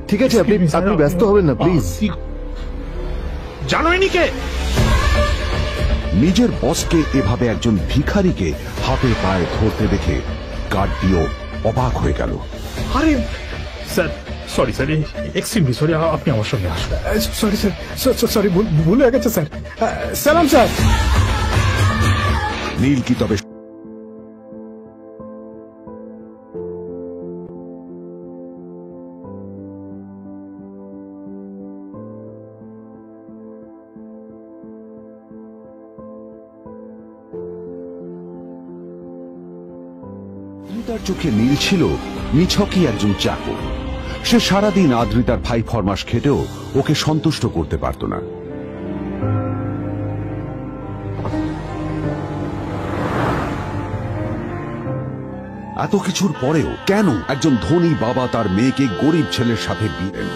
ঠিক আছে, আপনি ব্যস্ত হবেন না প্লিজ। জানোইনি কে? নিজের বসকে এভাবে একজন ভিখারিকে হাতে পায়ে ধরতে দেখে গার্ডিও অবাক হয়ে গেল। আরে sir, sorry sir, extremely sorry, আপনি আমার সঙ্গে আসবেন। সরি স্যার, সরি, ভুল হয়ে গেছে স্যার। সালাম স্যার। নীল কি তবে তার চোখে নীল ছিল নিছকই একজন চাকর। সে সারাদিন আদ্রিতার ভাই ফরমাস খেটেও ওকে সন্তুষ্ট করতে পারত না। এত কিছুর পরেও কেন একজন ধনী বাবা তার মেয়েকে গরিব ছেলের সাথে বিয়ে দেন?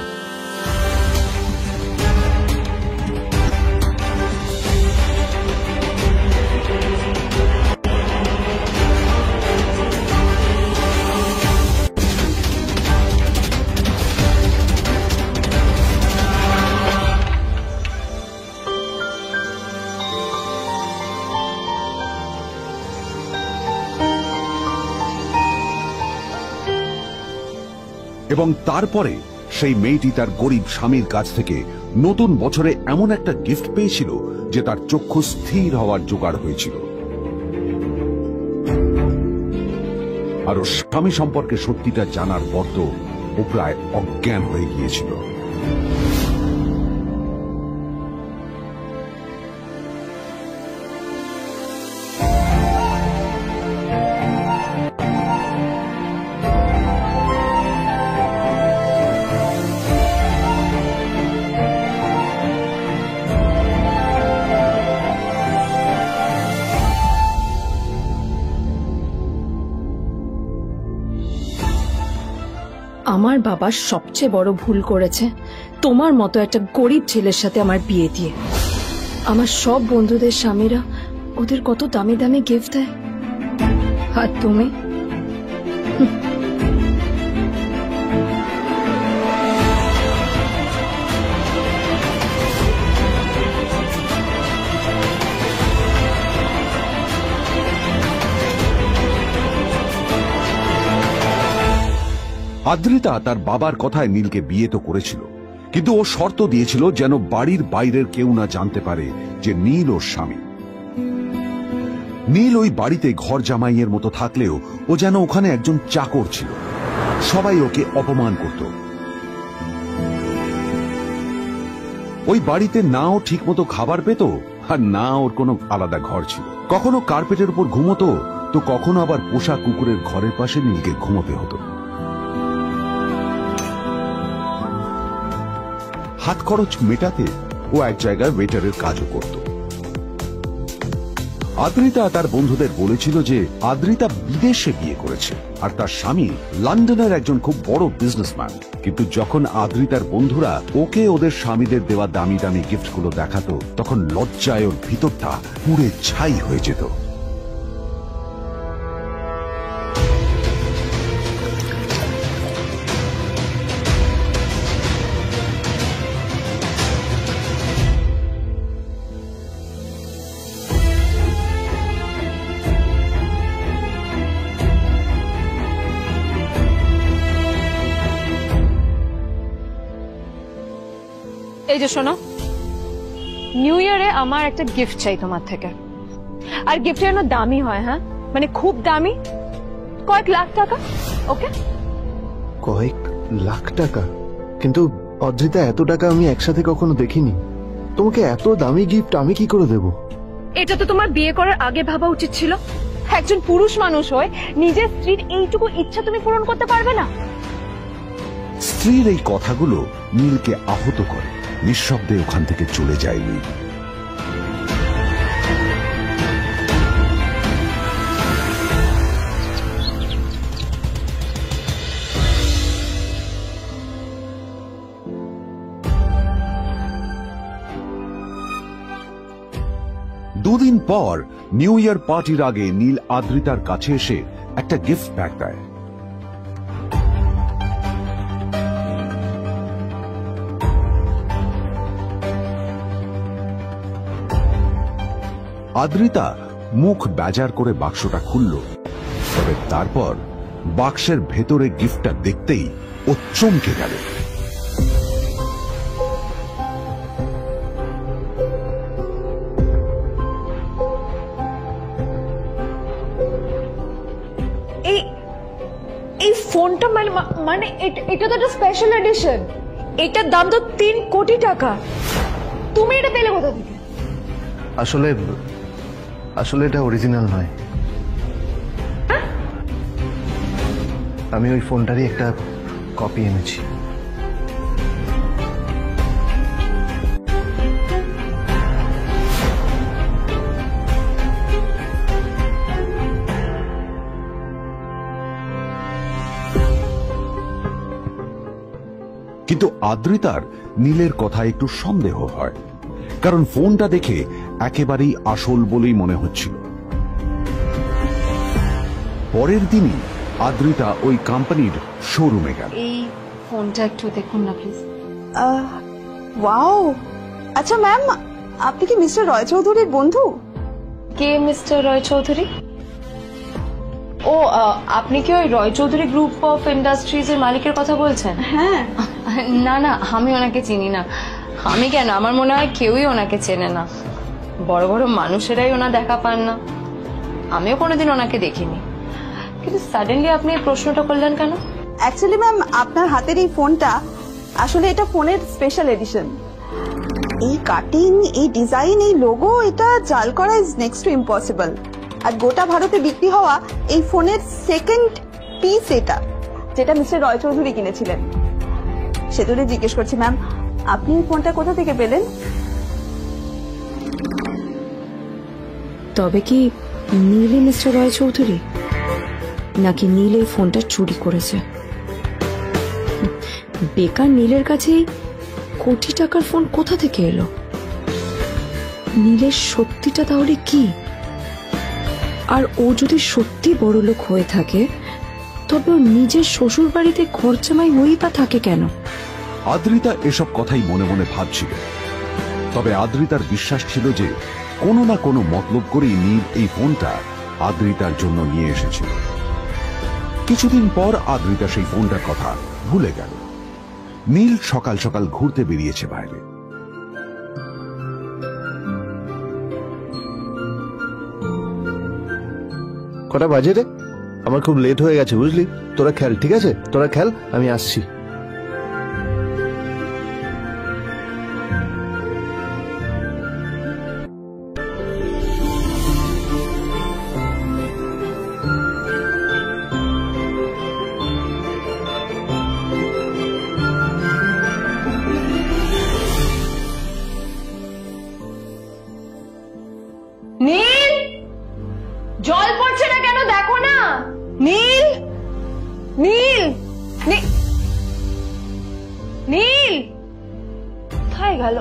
এবং তারপরে সেই মেয়েটি তার গরিব স্বামীর কাছ থেকে নতুন বছরে এমন একটা গিফট পেয়েছিল যে তার চক্ষু স্থির হওয়ার জোগাড় হয়েছিল। আর ওর স্বামী সম্পর্কে সত্যিটা জানার পর তো ও প্রায় অজ্ঞান হয়ে গিয়েছিল। আমার বাবা সবচেয়ে বড় ভুল করেছে তোমার মতো একটা গরিব ছেলের সাথে আমার বিয়ে দিয়ে। আমার সব বন্ধুদের স্বামীরা ওদের কত দামি দামি গিফট দেয়, আর তুমি? আদ্রিতা তার বাবার কথায় নীলকে বিয়ে তো করেছিল, কিন্তু ও শর্ত দিয়েছিল যেন বাড়ির বাইরের কেউ না জানতে পারে যে নীল ওর স্বামী। নীল ওই বাড়িতে ঘর জামাইয়ের মতো থাকলেও ও যেন ওখানে একজন চাকর ছিল। সবাই ওকে অপমান করত। ওই বাড়িতে না ও ঠিক মতো খাবার পেত, আর না ওর কোনো আলাদা ঘর ছিল। কখনো কার্পেটের উপর ঘুমোতো, তো কখনো আবার পোষা কুকুরের ঘরের পাশে নীলকে ঘুমোতে হতো। হাত খরচ মেটাতে ও এক জায়গায় ওয়েটারের কাজও করত। আদ্রিতা তার বন্ধুদের বলেছিল যে আদ্রিতা বিদেশে বিয়ে করেছে, আর তার স্বামী লন্ডনের একজন খুব বড় বিজনেসম্যান। কিন্তু যখন আদ্রিতার বন্ধুরা ওকে ওদের স্বামীদের দেওয়া দামি দামি গিফটগুলো দেখাতো, তখন লজ্জায় ওর ভিতরটা পুড়ে ছাই হয়ে যেত। এই যে শোনো, নিউ ইয়ারে আমার একটা গিফট চাই তোমার থেকে। আর গিফট যেন দামি হয়, হ্যাঁ, মানে খুব দামি, কয়েক লাখ টাকা। ওকে? কয়েক লাখ টাকা? কিন্তু অদ্রিতা, এত টাকা আমি একসাথে কখনো দেখিনি। তোমাকে এত দামি গিফট আমি কি করে দেব? এটা তো তোমার বিয়ে করার আগে ভাবা উচিত ছিল। একজন পুরুষ মানুষ হয়ে নিজের স্ত্রীর এইটুকু ইচ্ছা তুমি পূরণ করতে পারবে না? স্ত্রীর এই কথাগুলো নীলকে আহত করে। নিঃশব্দে ওখান থেকে চলে যায় নীল। দুদিন পর নিউ ইয়ার পার্টির আগে নীল আদ্রিতার কাছে এসে একটা গিফট প্যাক দেয়। আদ্রিতা মুখ বেজার করে বাক্সটা খুলল, তবে তারপর বাক্সের ভেতরে গিফটটা দেখতেই ও চমকে গেল। এই ফোনটা মানে এটা তো একটা স্পেশাল এডিশন। এটার দাম তো 3 কোটি টাকা। তুমি এটা পেলে কোথা থেকে? আসলে এটা অরিজিনাল নয়। আমি ওই ফোনটারই একটা কপি এনেছি। কিন্তু আদ্রিতার নীলের কথা একটু সন্দেহ হয়, কারণ ফোনটা দেখে একেবারেই আসল বলেই মনে হচ্ছিল। পরের দিনই আদ্রিতা ওই কোম্পানির শোরুমে গেল। এই ফোনটা একটু দেখুন না প্লিজ। ওয়াও, আচ্ছা ম্যাম, আপনি কি মিস্টার রয় চৌধুরীর বন্ধু? কে মিস্টার রয় চৌধুরী? ও, আপনি কি ওই রয় চৌধুরী গ্রুপ অফ ইন্ডাস্ট্রিজ এর মালিকের কথা বলছেন? হ্যাঁ। না না, আমি ওনাকে চিনি না। আমি কেন, আমার মনে হয় কেউই ওনাকে চেনে না। বড় বড় মানুষেরাই ওনা দেখা পান না। আমিও কোনোদিন ওনাকে দেখিনি। কিন্তু সাডেনলি আপনি এই প্রশ্নটা করলেন কেন? অ্যাকচুয়ালি ম্যাম, আপনার হাতের এই ফোনটা আসলে এটা ফোনের স্পেশাল এডিশন। এই কাটিং, এই ডিজাইন, এই লোগো, এটা জাল করা ইজ নেক্সট টু ইম্পসিবল। আর গোটা ভারতে বিক্রি হওয়া এই ফোনের সেকেন্ড পিস এটা, যেটা মিস্টার রয় চৌধুরী কিনেছিলেন। সেতুরে জিজ্ঞেস করছি ম্যাম, আপনি এই ফোনটা কোথা থেকে পেলেন? তবে কি নীল মিস্টার রয় চৌধুরী, নাকি নীল এই ফোনটা চুরি করেছে? বেকার নীলের কাছে কোটি টাকার ফোন কোথা থেকে এলো? নীলের সত্যিটা তাহলে কি? আর ও যদি সত্যি বড় লোক হয়ে থাকে, তবে ও নিজের শ্বশুর বাড়িতে খরচামাই হয়েই বা থাকে কেন? আদ্রিতা এসব কথাই মনে মনে ভাবছিল। তবে আদ্রিতার বিশ্বাস ছিল যে কোনো না কোনো মতলব করেই নীল এই ফোনটা আদ্রিতার জন্য নিয়ে এসেছিল। কিছুদিন পর আদ্রিতা সেই ফোনটার কথা ভুলে গেল। নীল সকাল সকাল ঘুরতে বেরিয়েছে বাইরে। কটা বাজে রে? আমার খুব লেট হয়ে গেছে বুঝলি। তোরা খেল, ঠিক আছে? তোরা খেল, আমি আসছি। নীল, জল পড়ছে না কেন দেখো না। নীল, নীল, নীল কোথায় গেল?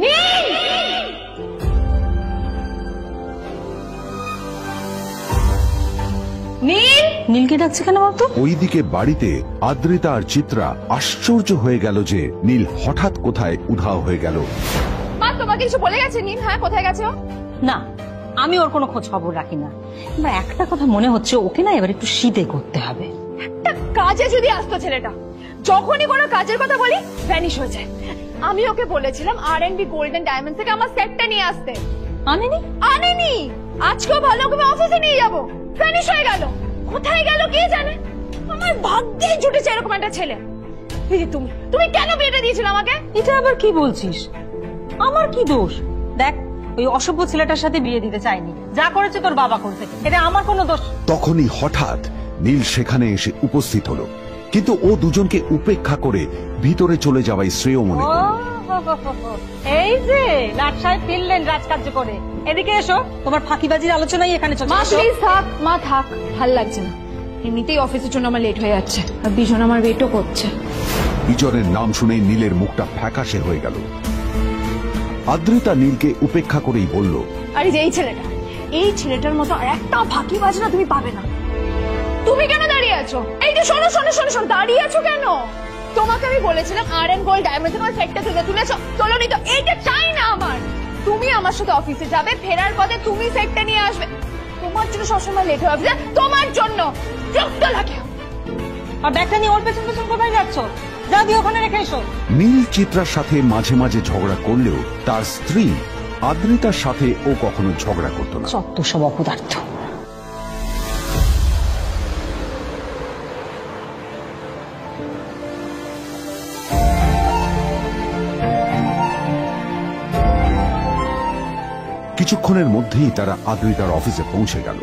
নীল, নীল, নীলকে ডাকছে কেন বলতো? ওইদিকে বাড়িতে আদ্রিতা আর চিত্রা আশ্চর্য হয়ে গেল যে নীল হঠাৎ কোথায় উধাও হয়ে গেল। মা তোমাকে কিছু বলে গেছে নীল? হ্যাঁ, কোথায় গেছে ও? না, আমি ওর কোনো খোঁজ খবর রাখি না। এবার একটা কথা মনে হচ্ছে, ওকে না এবার একটু শীতে করতে হবে। একটা কাজে যদি আসতো ছেলেটা, যখনই কোনো কাজের কথা বলি ভ্যানিশ হয়ে যায়। আমি ওকে বলেছিলাম R&B গোল্ডেন ডায়মন্ড থেকে আমার সেটটা নিয়ে আসতে, আনেনি। আজকেও ভালো করে অফিসে নিয়ে যাবো, ভ্যানিশ হয়ে গেল। কোথায় গেল কে জানে। আমার ভাগ্যেই জুটেছে এরকম একটা ছেলে। তুমি কেন বিয়েটা দিয়েছিলে আমাকে? এটা আবার কি বলছিস? আমার কি দোষ? দেখ, ওই অসভ্য ছেলেটার সাথে বিয়ে দিতে চাইনি। যা করেছে তোর বাবা করেছে, এটা আমার কোনো দোষ। তখনই হঠাৎ নীল সেখানে এসে উপস্থিত হলো, কিন্তু ও দুজনকে উপেক্ষা করে ভিতরে চলে যাওয়াই শ্রেয় মনে করল। এই যে লাট সাহেব ফিরলেন রাজকার্য করে। এদিকে এসো, তোমার ফাঁকিবাজির আলোচনাই এখানে চলছে। মা প্লিজ থাক, মা থাক, ভাল লাগছে না। এমনিতেই অফিসের জন্য আমার লেট হয়ে যাচ্ছে, আর বিজন আমার ওয়েটও করছে। বিজনের নাম শুনেই নীলের মুখটা ফ্যাকাশে হয়ে গেল। আদ্রিতা নীলকে উপেক্ষা করেই বলল, আরে যে এই ছেলেটার মতো আর একটা ফাঁকিবাজ না তুমি পাবে না। তুমি কেন দাঁড়িয়ে আছো? এই যে শোনো শোনো শোনো শোনো, দাঁড়িয়ে আছো কেন? তোমাকে আমি বলেছিলাম R&B গোল্ড ডায়মন্ড তোমার সেটটা তুলেছো, তোলোনি তো। এইটা চাই না আমার। তুমি আমার সাথে অফিসে যাবে, ফেরার পথে তুমি সেটটা নিয়ে আসবে। তোমার জন্য সবসময় লেট হয়ে যাবে, তোমার জন্য বিরক্ত লাগে। আর ব্যাগটা নিয়ে ওর পেছন পেছন কোথায় যাচ্ছ? যা দিয়ে ওখানে রেখে এসো। নীল চিত্রার সাথে মাঝে মাঝে ঝগড়া করলেও তার স্ত্রী আদ্রিতার সাথে ও কখনো ঝগড়া করত না। সত্য সব অপদার্থ। কিছুক্ষণের মধ্যেই তারা আদ্রিতার অফিসে পৌঁছে গেল।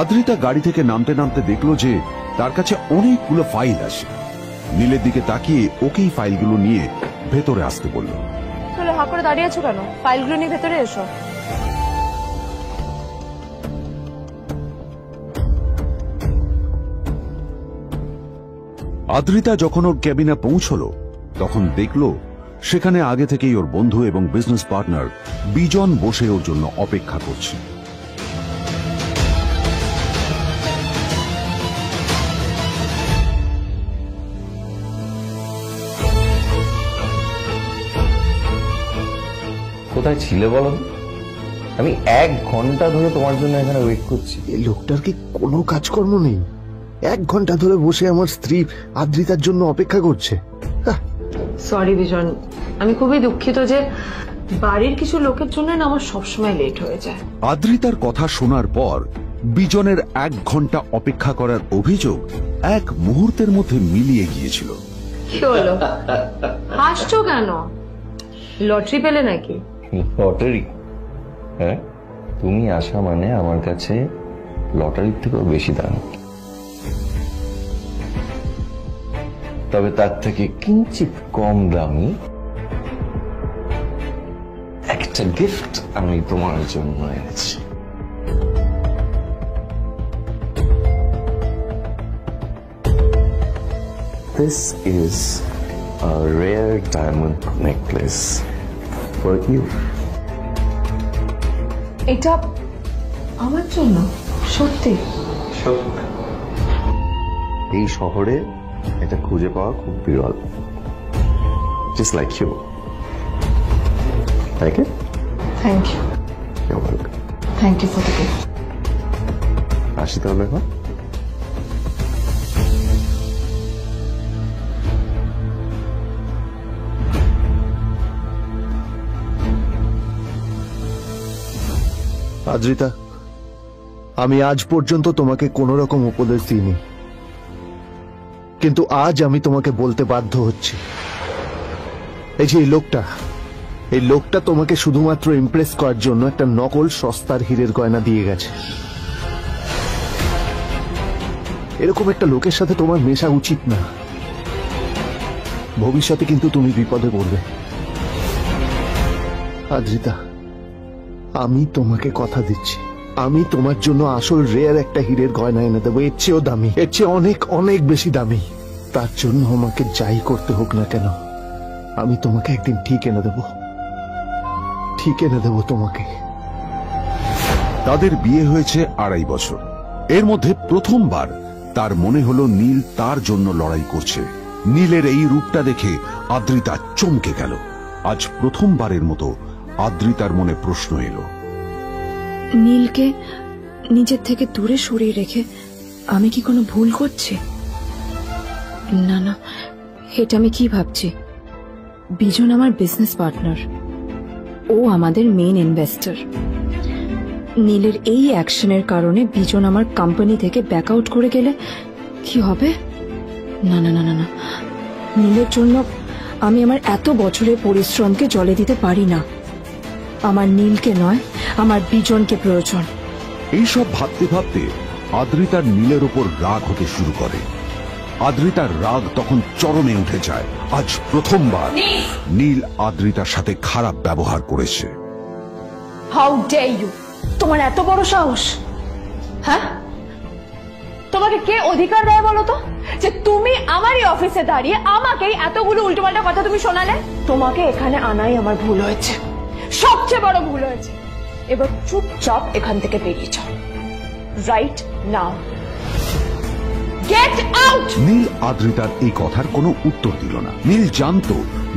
আদ্রিতা গাড়ি থেকে নামতে নামতে দেখলো যে তার কাছে অনেকগুলো ফাইল আছে। নীলের দিকে তাকিয়ে ওকেই ফাইলগুলো নিয়ে ভেতরে আসতে বলল। তাহলে হা করে দাঁড়িয়ে আছো কেন? ফাইলগুলো নিয়ে ভেতরে এসো। আদ্রিতা যখন ওর ক্যাবিনে পৌঁছলো তখন দেখলো সেখানে আগে থেকেই ওর বন্ধু এবং বিজনেস পার্টনার বিজন বসে ওর জন্য অপেক্ষা করছে। কোথায় ছিলে বলো? আমি 1 ঘন্টা ধরে তোমার জন্য এখানে ওয়েট করছি। এই লোকটার কি কোনো কাজকর্ম নেই? 1 ঘন্টা ধরে বসে আমার স্ত্রী আদ্রিতার জন্য অপেক্ষা করছে। সরি বিজন, আমি খুবই দুঃখিত যে বাড়ির কিছু লোকের জন্য না আমার সবসময় লেট হয়ে যায়। আদ্রিতার কথা শোনার পর বিজনের 1 ঘন্টা অপেক্ষা করার অভিযোগ 1 মুহূর্তের মধ্যে মিলিয়ে গিয়েছিল। কি হলো? হাসছো কেন? লটারি পেলে নাকি? লটারি? হ্যাঁ, তুমি আসা মানে আমার কাছে লটারির থেকেও বেশি দাম। তবে তার থেকে কিঞ্চিত কম দামি একটা গিফট আমি তোমার জন্য এনেছি। This is a rare diamond necklace for you. এটা আমার জন্য? সত্যি? সত্যি। এই শহরে এটা খুঁজে পাওয়া খুব বিরল। Just like you. Like it? Thank you. You're welcome. Thank you for the gift. আসি তাহলে এখন। আদ্রিতা, আমি আজ পর্যন্ত তোমাকে কোনো রকম উপদেশ দিইনি, কিন্তু আজ আমি তোমাকে বলতে বাধ্য হচ্ছি। এই যে এই লোকটা তোমাকে শুধুমাত্র ইমপ্রেস করার জন্য একটা নকল সস্তার হীরের গয়না দিয়ে গেছে। এরকম একটা লোকের সাথে তোমার মেশা উচিত না। ভবিষ্যতে কিন্তু তুমি বিপদে পড়বে। আদ্রিতা, আমি তোমাকে কথা দিচ্ছি, আমি তোমার জন্য আসল রেয়ার একটা হীরের গয়না এনে দেবো, এর চেয়েও দামি, এর চেয়ে অনেক অনেক বেশি দামি। তার জন্য আমাকে যাই করতে হোক না কেন, আমি তোমাকে একদিন ঠিক এনে দেবো তোমাকে। তাদের বিয়ে হয়েছে 2.5 বছর। এর মধ্যে প্রথমবার তার মনে হলো নীল তার জন্য লড়াই করছে। নীলের এই রূপটা দেখে আদ্রিতা চমকে গেল। আজ প্রথমবারের মতো আদ্রিতার মনে প্রশ্ন এলো, নীলকে নিজের থেকে দূরে সরিয়ে রেখে আমি কি কোনো ভুল করছি? না না, এটা আমি কি ভাবছি? বিজন আমার বিজনেস পার্টনার, ও আমাদের মেইন ইনভেস্টর। নীলের এই অ্যাকশনের কারণে বিজন আমার কোম্পানি থেকে ব্যাক আউট করে গেলে কি হবে? না না না না না, নীলের জন্য আমি আমার এত বছরের পরিশ্রমকে জলে দিতে পারি না। আমার নীলকে নয়, আমার বিজনকে প্রয়োজন। এইসব ভাবতে ভাবতে আদ্রিতার নীলের ওপর রাগ হতে শুরু করে। আদ্রিতার রাগ তখন চরমে উঠে যায়। আজ প্রথমবার নীল আদ্রিতার সাথে খারাপ ব্যবহার করেছে। How dare you! তোমার এত বড় সাহস! হ্যাঁ, তোমাকে কে অধিকার দেয় বলো তো যে তুমি আমারই অফিসে দাঁড়িয়ে আমাকেই এতগুলো উল্টোপাল্টা কথা তুমি শোনালে? তোমাকে এখানে আনাই আমার ভুল হয়েছে, সবচেয়ে বড় ভুল হয়েছে। এবার চুপচাপ এখান থেকে বেরিয়ে যাও, right now. Get out! Neel আদ্রিতার এই কথার কোনো উত্তর দিল না। নীল জানতো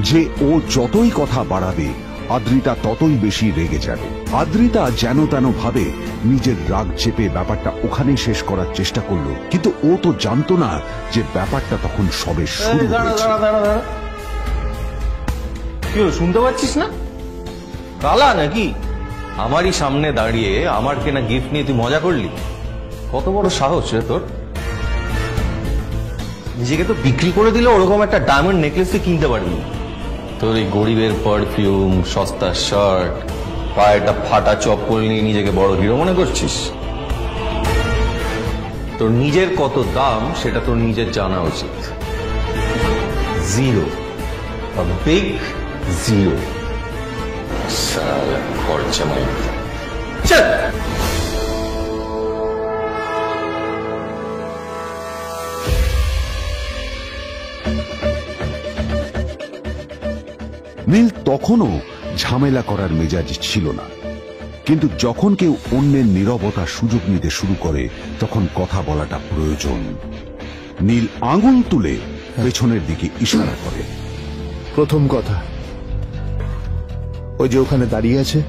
যে ও যতই কথা বাড়াবে আদ্রিতা ততই বেশি রেগে যাবে। আদ্রিতা যেন তেন ভাবে নিজের রাগ চেপে ব্যাপারটা ওখানেই শেষ করার চেষ্টা করলো, কিন্তু ও তো জানতো না যে ব্যাপারটা তখন সবে শুরু হয়েছে। কি হলো, শুনতে পাচ্ছিস না? কালা নাকি? আমারই সামনে দাঁড়িয়ে আমার কেনা গিফট নিয়ে তুই মজা করলি? কত বড় সাহস রে তোর! নিজেকে তো বিক্রি করে দিলে ওরকম একটা ডায়মন্ড নেকলেস তুই কিনতে পারবি। তোর এই গরিবের পারফিউম, সস্তা শার্ট, পায়েটা ফাটা চপ্পল নিয়ে নিজেকে বড় হিরো মনে করছিস? তোর নিজের কত দাম সেটা তোর নিজের জানা উচিত। Zero, big zero. সালা খরচা মাই। চল। নীল তখনও ঝামেলা করার মেজাজ ছিল না, কিন্তু যখন কেউ অন্যের নীরবতা সুযোগ নিতে শুরু করে তখন কথা বলাটা প্রয়োজন। নীল আঙুল তুলে পেছনের দিকে ইশারা করে। প্রথম কথা, ওই যে ওখানে দাঁড়িয়ে আছে,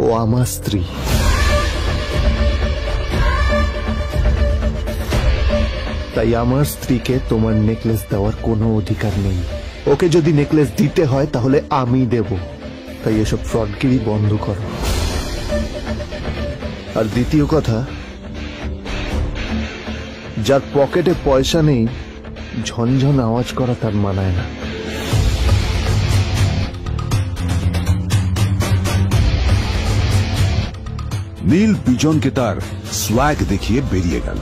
ও আমার স্ত্রী। তাই আমার স্ত্রীকে তোমার নেকলেস দেওয়ার কোনো অধিকার নেই। ওকে যদি নেকলেস দিতে হয় তাহলে আমি দেব। তাই এসব ফ্রডগিরি বন্ধ করো। আর দ্বিতীয় কথা, যার পকেটে পয়সা নেই ঝনঝন আওয়াজ করা তার মানায় না। নীল বিজনকে তার সোয়াগ দেখিয়ে বেরিয়ে গেল।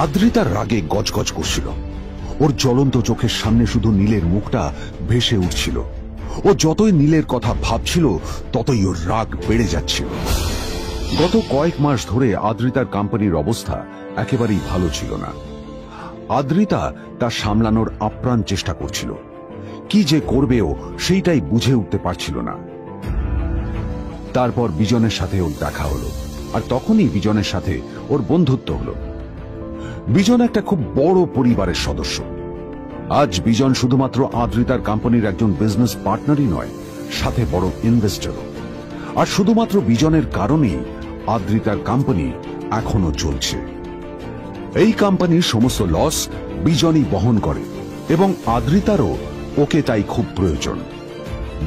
আদ্রিতার রাগে গজগজ করছিল। ওর জ্বলন্ত চোখের সামনে শুধু নীলের মুখটা ভেসে উঠছিল। ও যতই নীলের কথা ভাবছিল ততই ওর রাগ বেড়ে যাচ্ছিল। গত কয়েক মাস ধরে আদ্রিতার কোম্পানির অবস্থা একেবারেই ভালো ছিল না। আদ্রিতা তা সামলানোর আপ্রাণ চেষ্টা করছিল। কি যে করবেও সেইটাই বুঝে উঠতে পারছিল না। তারপর বিজনের সাথে ওর দেখা হলো, আর তখনই বিজনের সাথে ওর বন্ধুত্ব হলো। বিজন একটা খুব বড় পরিবারের সদস্য। আজ বিজন শুধুমাত্র আদ্রিতার কোম্পানির একজন বিজনেস পার্টনারই নয়, সাথে বড় ইনভেস্টরও। আর শুধুমাত্র বিজনের কারণেই আদ্রিতার কোম্পানি এখনো চলছে। এই কোম্পানির সমস্ত লস বিজনই বহন করে এবং আদ্রিতারও ওকে তাই খুব প্রয়োজন।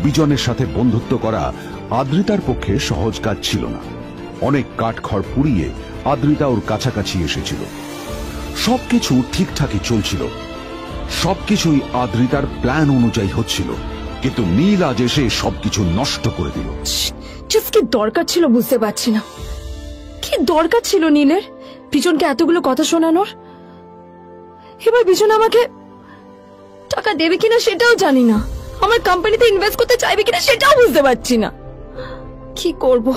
বিজনের সাথে বন্ধুত্ব করা আদ্রিতার পক্ষে সহজ কাজ ছিল না। অনেক কাঠখড় পুড়িয়ে আদ্রিতা ওর কাছাকাছি এসেছিল। সবকিছু ঠিকঠাকই চলছিল, সবকিছুই আদ্রিতার প্ল্যান অনুযায়ী হচ্ছিল, কিন্তু নীল আজ এসে সবকিছু নষ্ট করে দিল। কি দরকার ছিল বুঝতে পারছি না। কি দরকার ছিল নীলের বিজনকে এতগুলো কথা শোনানোর? এবার বিজন আমাকে টাকা দেবে কিনা সেটাও জানি না, আমার কোম্পানিতে ইনভেস্ট করতে চাইবে কিনা সেটাও বুঝতে পারছি না। কি করব?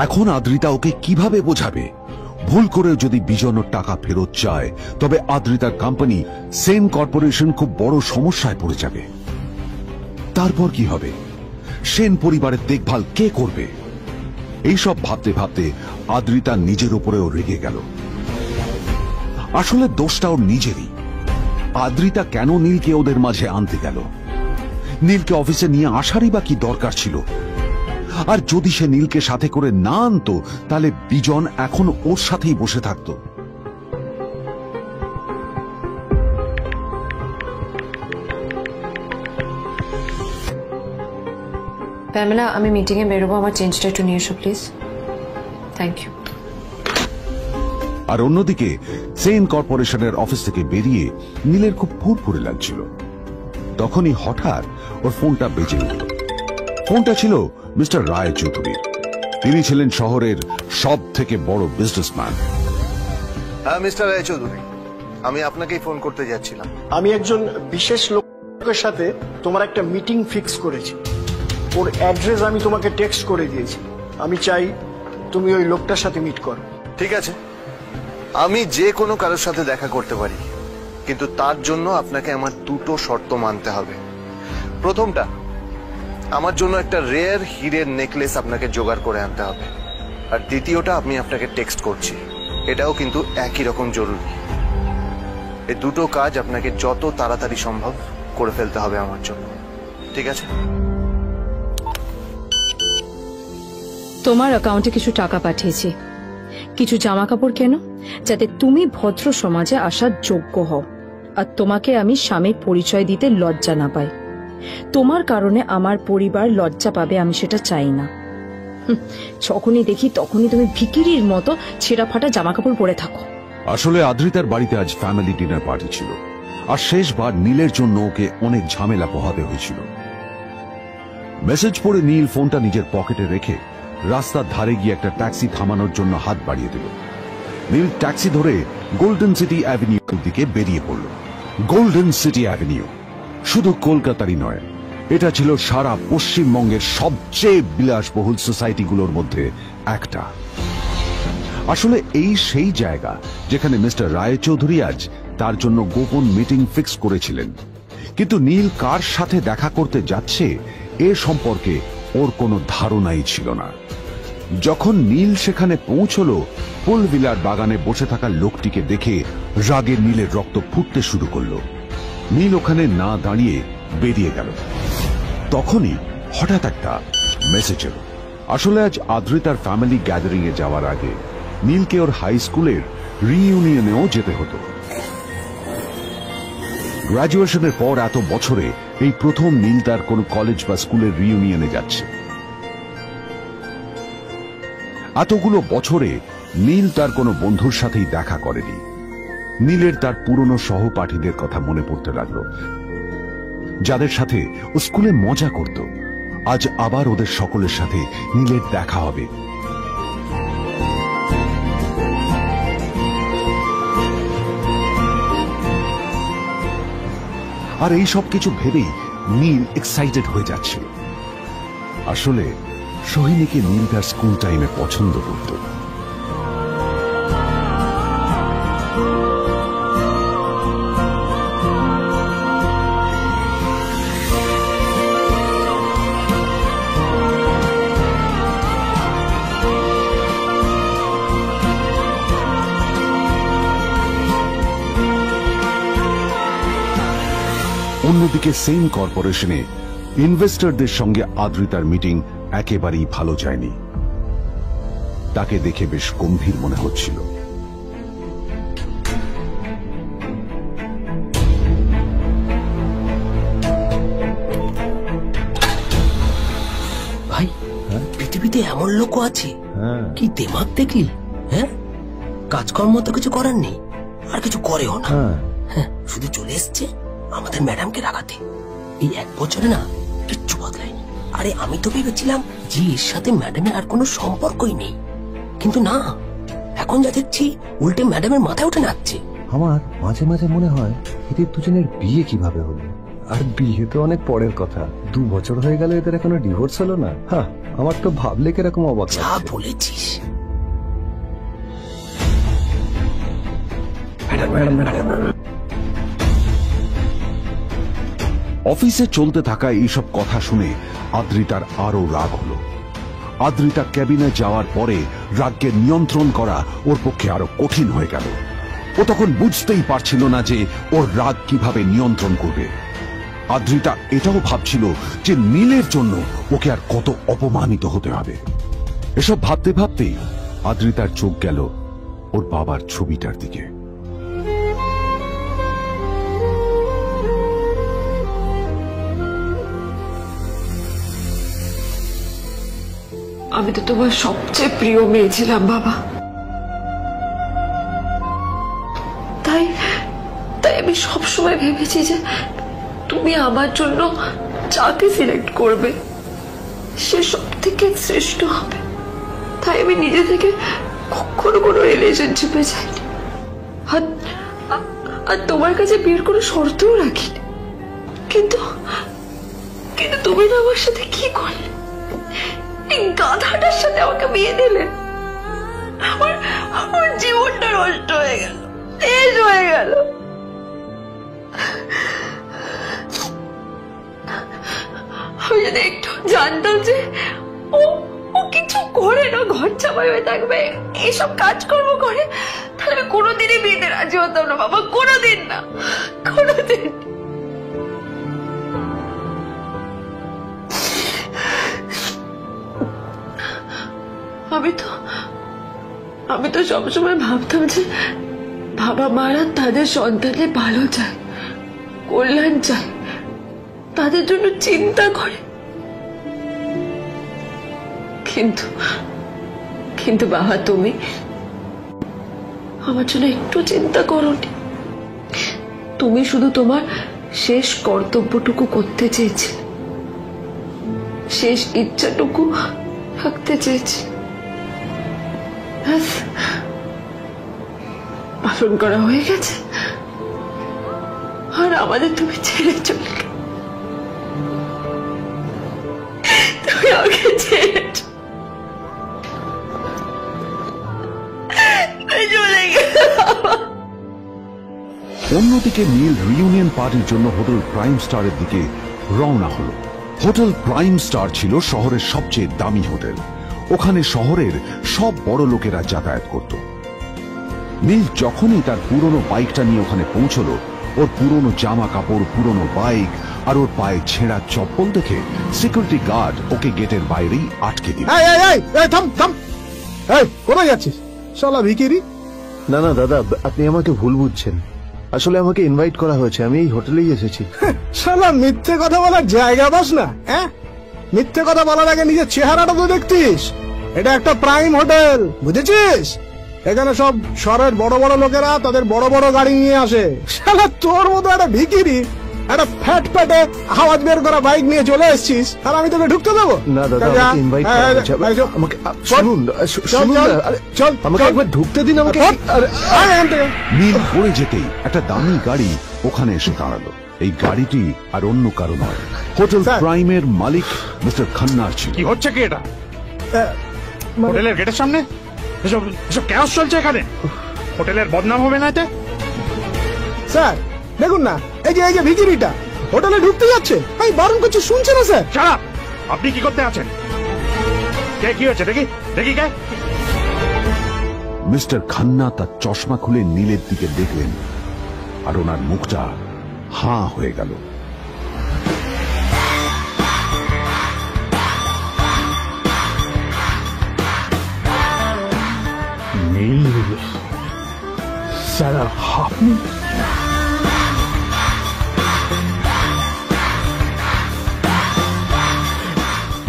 এখন আদ্রিতা ওকে কিভাবে বোঝাবে? ভুল করে যদি বিজন ওর টাকা ফেরত চায় তবে আদ্রিতার কোম্পানি সেন কর্পোরেশন খুব বড় সমস্যায় পড়ে যাবে। তারপর কি হবে? সেন পরিবারের দেখভাল কে করবে? এইসব ভাবতে ভাবতে আদ্রিতা নিজের উপরেও রেগে গেল। আসলে দোষটা ওর নিজেরই। আদ্রিতা কেন নীলকে ওদের মাঝে আনতে গেল? নীলকে অফিসে নিয়ে আসারই বা কি দরকার ছিল? আর যদি সে নীলকে সাথে করে না আনতো তাহলে বিজন এখন ওর সাথেই বসে থাকতো। প্যামেলা, আমি মিটিং এ বেরোবো, আমার চেঞ্জটা একটু নিয়ে এসো প্লিজ। Thank you. আর অন্যদিকে সেন কর্পোরেশনের অফিস থেকে বেরিয়ে নীলের খুব ফুরফুরে লাগছিল। তখনই হঠাৎ ওর ফোনটা বেজে উঠল। ফোনটা ছিল মিস্টার রায় চৌধুরী। তিনি ছিলেন শহরের সব থেকে বড় বিজনেসম্যান। হ্যাঁ মিস্টার রায় চৌধুরী, আমি আপনাকেই ফোন করতে যাচ্ছিলাম। আমি একজন বিশেষ লোকের সাথে তোমার একটা মিটিং ফিক্স করেছি। ওর অ্যাড্রেস আমি তোমাকে টেক্সট করে দিয়েছি। আমি চাই তুমি ওই লোকটার সাথে মিট করো। ঠিক আছে, আমি যে কোনো কারোর সাথে দেখা করতে পারি, কিন্তু তার জন্য আপনাকে আমার দুটো শর্ত মানতে হবে। প্রথমটা, আমার জন্য একটা রেয়ার হীরের নেকলেস আপনাকে জোগাড় করে আনতে হবে। আর দ্বিতীয়টা, আমি আপনাকে টেক্সট করছি, এটাও কিন্তু একই রকম জরুরি। এই দুটো কাজ আপনাকে যত তাড়াতাড়ি সম্ভব করে ফেলতে হবে আমার জন্য, ঠিক আছে? তোমার অ্যাকাউন্টে কিছু টাকা পাঠিয়েছি, কিছু জামা কাপড় কেন, যাতে তুমি ভদ্র সমাজে আসার যোগ্য হও আর তোমাকে আমি স্বামীর পরিচয় দিতে লজ্জা না পাই। তোমার কারণে আমার পরিবার লজ্জা পাবে, আমি সেটা চাই না। যখনই দেখি তখনই তুমি ভিখিরির মতো ছেঁড়া ফাটা জামা কাপড় পরে থাকো। আসলে আদ্রিতার বাড়িতে আজ ফ্যামিলি ডিনার পার্টি ছিল, আর শেষবার নীলের জন্য ওকে অনেক ঝামেলা পোহাতে হয়েছিল। মেসেজ পড়ে নীল ফোনটা নিজের পকেটে রেখে রাস্তার ধারে গিয়ে একটা ট্যাক্সি থামানোর জন্য হাত বাড়িয়ে দিল। নীল ট্যাক্সি ধরে গোল্ডেন সিটি অ্যাভিনিউর দিকে বেরিয়ে পড়ল। গোল্ডেন সিটি অ্যাভিনিউ শুধু কলকাতারই নয়, এটা ছিল সারা পশ্চিমবঙ্গের সবচেয়ে বিলাসবহুল সোসাইটিগুলোর মধ্যে একটা। আসলে এই সেই জায়গা যেখানে মিস্টার রায় চৌধুরী আজ তার জন্য গোপন মিটিং ফিক্স করেছিলেন। কিন্তু নীল কার সাথে দেখা করতে যাচ্ছে এ সম্পর্কে ওর কোনো ধারণাই ছিল না। যখন নীল সেখানে পৌঁছল, ফুল বিলার বাগানে বসে থাকা লোকটিকে দেখে রাগে নীলের রক্ত ফুটতে শুরু করলো। নীল ওখানে না দাঁড়িয়ে বেরিয়ে গেল। তখনই হঠাৎ একটা মেসেজ এলো। আসলে আজ আদ্রিতার ফ্যামিলি গ্যাদারিং এ যাওয়ার আগে নীলকে ওর হাই স্কুলের রিইউনিয়নেও যেতে হতো। গ্রাজুয়েশনের পর এত বছরে এই প্রথম নীল তার কোন কলেজ বা স্কুলের রিইউনিয়নে যাচ্ছে। এতগুলো বছরে নীল তার কোনো বন্ধুর সাথেই দেখা করেনি। নীলের তার পুরনো সহপাঠীদের কথা মনে পড়তে লাগলো, যাদের সাথে ও স্কুলে মজা করত। আজ আবার ওদের সকলের সাথে নীলের দেখা হবে। আর এই সব কিছু ভেবেই নীল এক্সাইটেড হয়ে যাচ্ছিল। আসলে সোহিনীকে নীল তার স্কুল টাইমে পছন্দ করত। অন্যদিকে সেন কর্পোরেশনে ইনভেস্টরদের সঙ্গে আদ্রিতার মিটিং একেবারেই ভালো যায়নি। তাকে দেখে বেশ গম্ভীর মনে হচ্ছিল। ভাই পৃথিবীতে এমন লোক আছে, কি দেমাগ দেখলি? হ্যাঁ, কাজকর্ম তো কিছু করার নেই, আর কিছু করেও না। হ্যাঁ, শুধু চলে এসছে আমাদের ম্যাডামকে রাখাতে। এই 1 বছরে না কিচ্ছু বদলায়নি। আরে আমি তো ভেবেছিলাম যে এর সাথে ম্যাডামের আর কোনো সম্পর্কই নেই, কিন্তু না, এখন যা দেখছি উল্টে ম্যাডামের মাথায় উঠে নাচছে। আমার মাঝে মাঝে মনে হয় এদের দুজনের বিয়ে কিভাবে হলো। আর বিয়ে তো অনেক পরের কথা, 2 বছর হয়ে গেল এদের এখনো ডিভোর্স হলো না। হ্যাঁ, আমার তো ভাবলে কিরকম অবাক যা লাগছে। বলেছিস। অফিসে চলতে থাকা এইসব কথা শুনে আদ্রিতার আরো রাগ হলো। আদ্রিতা ক্যাবিনে যাওয়ার পরে রাগকে নিয়ন্ত্রণ করা ওর পক্ষে আরো কঠিন হয়ে গেল। ও তখন বুঝতেই পারছিল না যে ওর রাগ কিভাবে নিয়ন্ত্রণ করবে। আদ্রিতা এটাও ভাবছিল যে নীলের জন্য ওকে আর কত অপমানিত হতে হবে। এসব ভাবতে ভাবতেই আদ্রিতার চোখ গেল ওর বাবার ছবিটার দিকে। আমি তো তোমার সবচেয়ে প্রিয় মেয়ে ছিলাম বাবা, তাই আমি সবসময় ভেবেছি যে তুমি আমার জন্য যাকে সিলেক্ট করবে সে সব থেকে শ্রেষ্ঠ হবে। তাই আমি নিজে থেকে কখনো কোনো রিলেশনশিপে যাইনি, আর তোমার কাছে বিয়ের কোনো শর্তও রাখিনি। কিন্তু তুমি না আমার সাথে কি করলে? এই গাধাটার সাথে আমাকে বিয়ে দিলে। আমার জীবনটা নষ্ট হয়ে গেল, শেষ হয়ে গেল। আমি যদি একটু জানতাম যে ও কিছু করে না, ঘর চাপাই হয়ে থাকবে, এইসব কাজকর্ম করে, তাহলে আমি কোনোদিনই বিয়েতে রাজি হতাম না বাবা, কোনোদিন না, কোনোদিন। আমি তো সবসময় ভাবতাম যে বাবা মারা তাদের সন্তানের ভালো চায়, কল্যাণ চায়, তাদের জন্য চিন্তা করে। কিন্তু বাবা, তুমি আমার জন্য একটু চিন্তা করোনি। তুমি শুধু তোমার শেষ কর্তব্যটুকু করতে চেয়েছিলে, শেষ ইচ্ছাটুকু রাখতে চেয়েছি, পালন করা হয়ে গেছে। আর আমাদের তুমি ছেড়ে চলে গেলে, তুমি আমাকে ছেড়ে চলে গেলে। অন্যদিকে নীল রিউনিয়ন পার্টির জন্য হোটেল প্রাইম স্টারের দিকে রওনা হলো। হোটেল প্রাইম স্টার ছিল শহরের সবচেয়ে দামি হোটেল। ওখানে শহরের সব বড় লোকেরা যাতায়াত করত। নীল যখনই তার পুরনো বাইকটা নিয়ে ওখানে পৌঁছলো, ওর পুরনো জামা কাপড়, পুরনো বাইক আর ওর পায়ে ছেঁড়া চপ্পল দেখে সিকিউরিটি গার্ড ওকে গেটের বাইরেই আটকে দিল। কোথায় যাচ্ছিস শালা ভিখিরি? না দাদা, আপনি আমাকে ভুল বুঝছেন। আসলে আমাকে ইনভাইট করা হয়েছে, আমি এই হোটেলেই এসেছি। শালা মিথ্যে কথা বলার জায়গা পাস না? হ্যাঁ, মিথ্যে কথা বলার আগে নিজের চেহারাটা তো দেখতিস। এটা একটা প্রাইম হোটেল, বুঝেছিস? এখানে সব শহরের বড় বড় লোকেরা তাদের বড় বড় গাড়ি নিয়ে আসে। শালা তোর মতো একটা ভিখিরি একটা ফ্যাট প্যাটে আওয়াজ বের করা বাইক নিয়ে চলে এসছিস, আর আমি তোকে ঢুকতে দেবো? না দাদা, আমাকে ইনভাইট করা হয়েছে। আমাকে শুনুন, চল আমাকে একবার ঢুকতে দিন আমাকে। নীল পড়ে যেতেই একটা দামি গাড়ি ওখানে এসে দাঁড়ালো। এই গাড়িটি আর অন্য কারো নয়, হোটেল প্রাইমের মালিক মিস্টার খান্নার ছিল। কি হচ্ছে কি এটা? হোটেলের গেটের সামনে এসব ক্যাশ চলছে এখানে। হোটেলের বদনাম হবে না এতে? স্যার দেখুন না, এই যে ভিখিরিটা হোটেলে ঢুকতে যাচ্ছে, আমি বারণ করছি, শুনছে না স্যার? Shut up! আপনি কি করতে আছেন? কে কি হচ্ছে দেখি কে? মিস্টার খান্না তার চশমা খুলে নীলের দিকে দেখলেন, আর ওনার মুখটা হাঁ হয়ে গেল। আপনি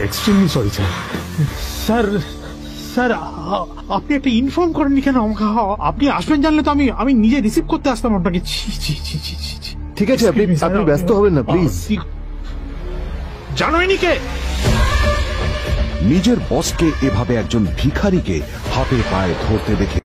extremely sorry sir. Sir sir আপনি একটা ইনফর্ম করেননি কেন আমাকে? আপনি আসবেন জানলে তো আমি নিজে রিসিভ করতে আসতাম আপনাকে। ঠিক আছে, আপনি ব্যস্ত হবেন না প্লিজ। জানোইনি কে? নিজের বসকে এভাবে একজন ভিখারিকে হাতে পায়ে ধরতে দেখে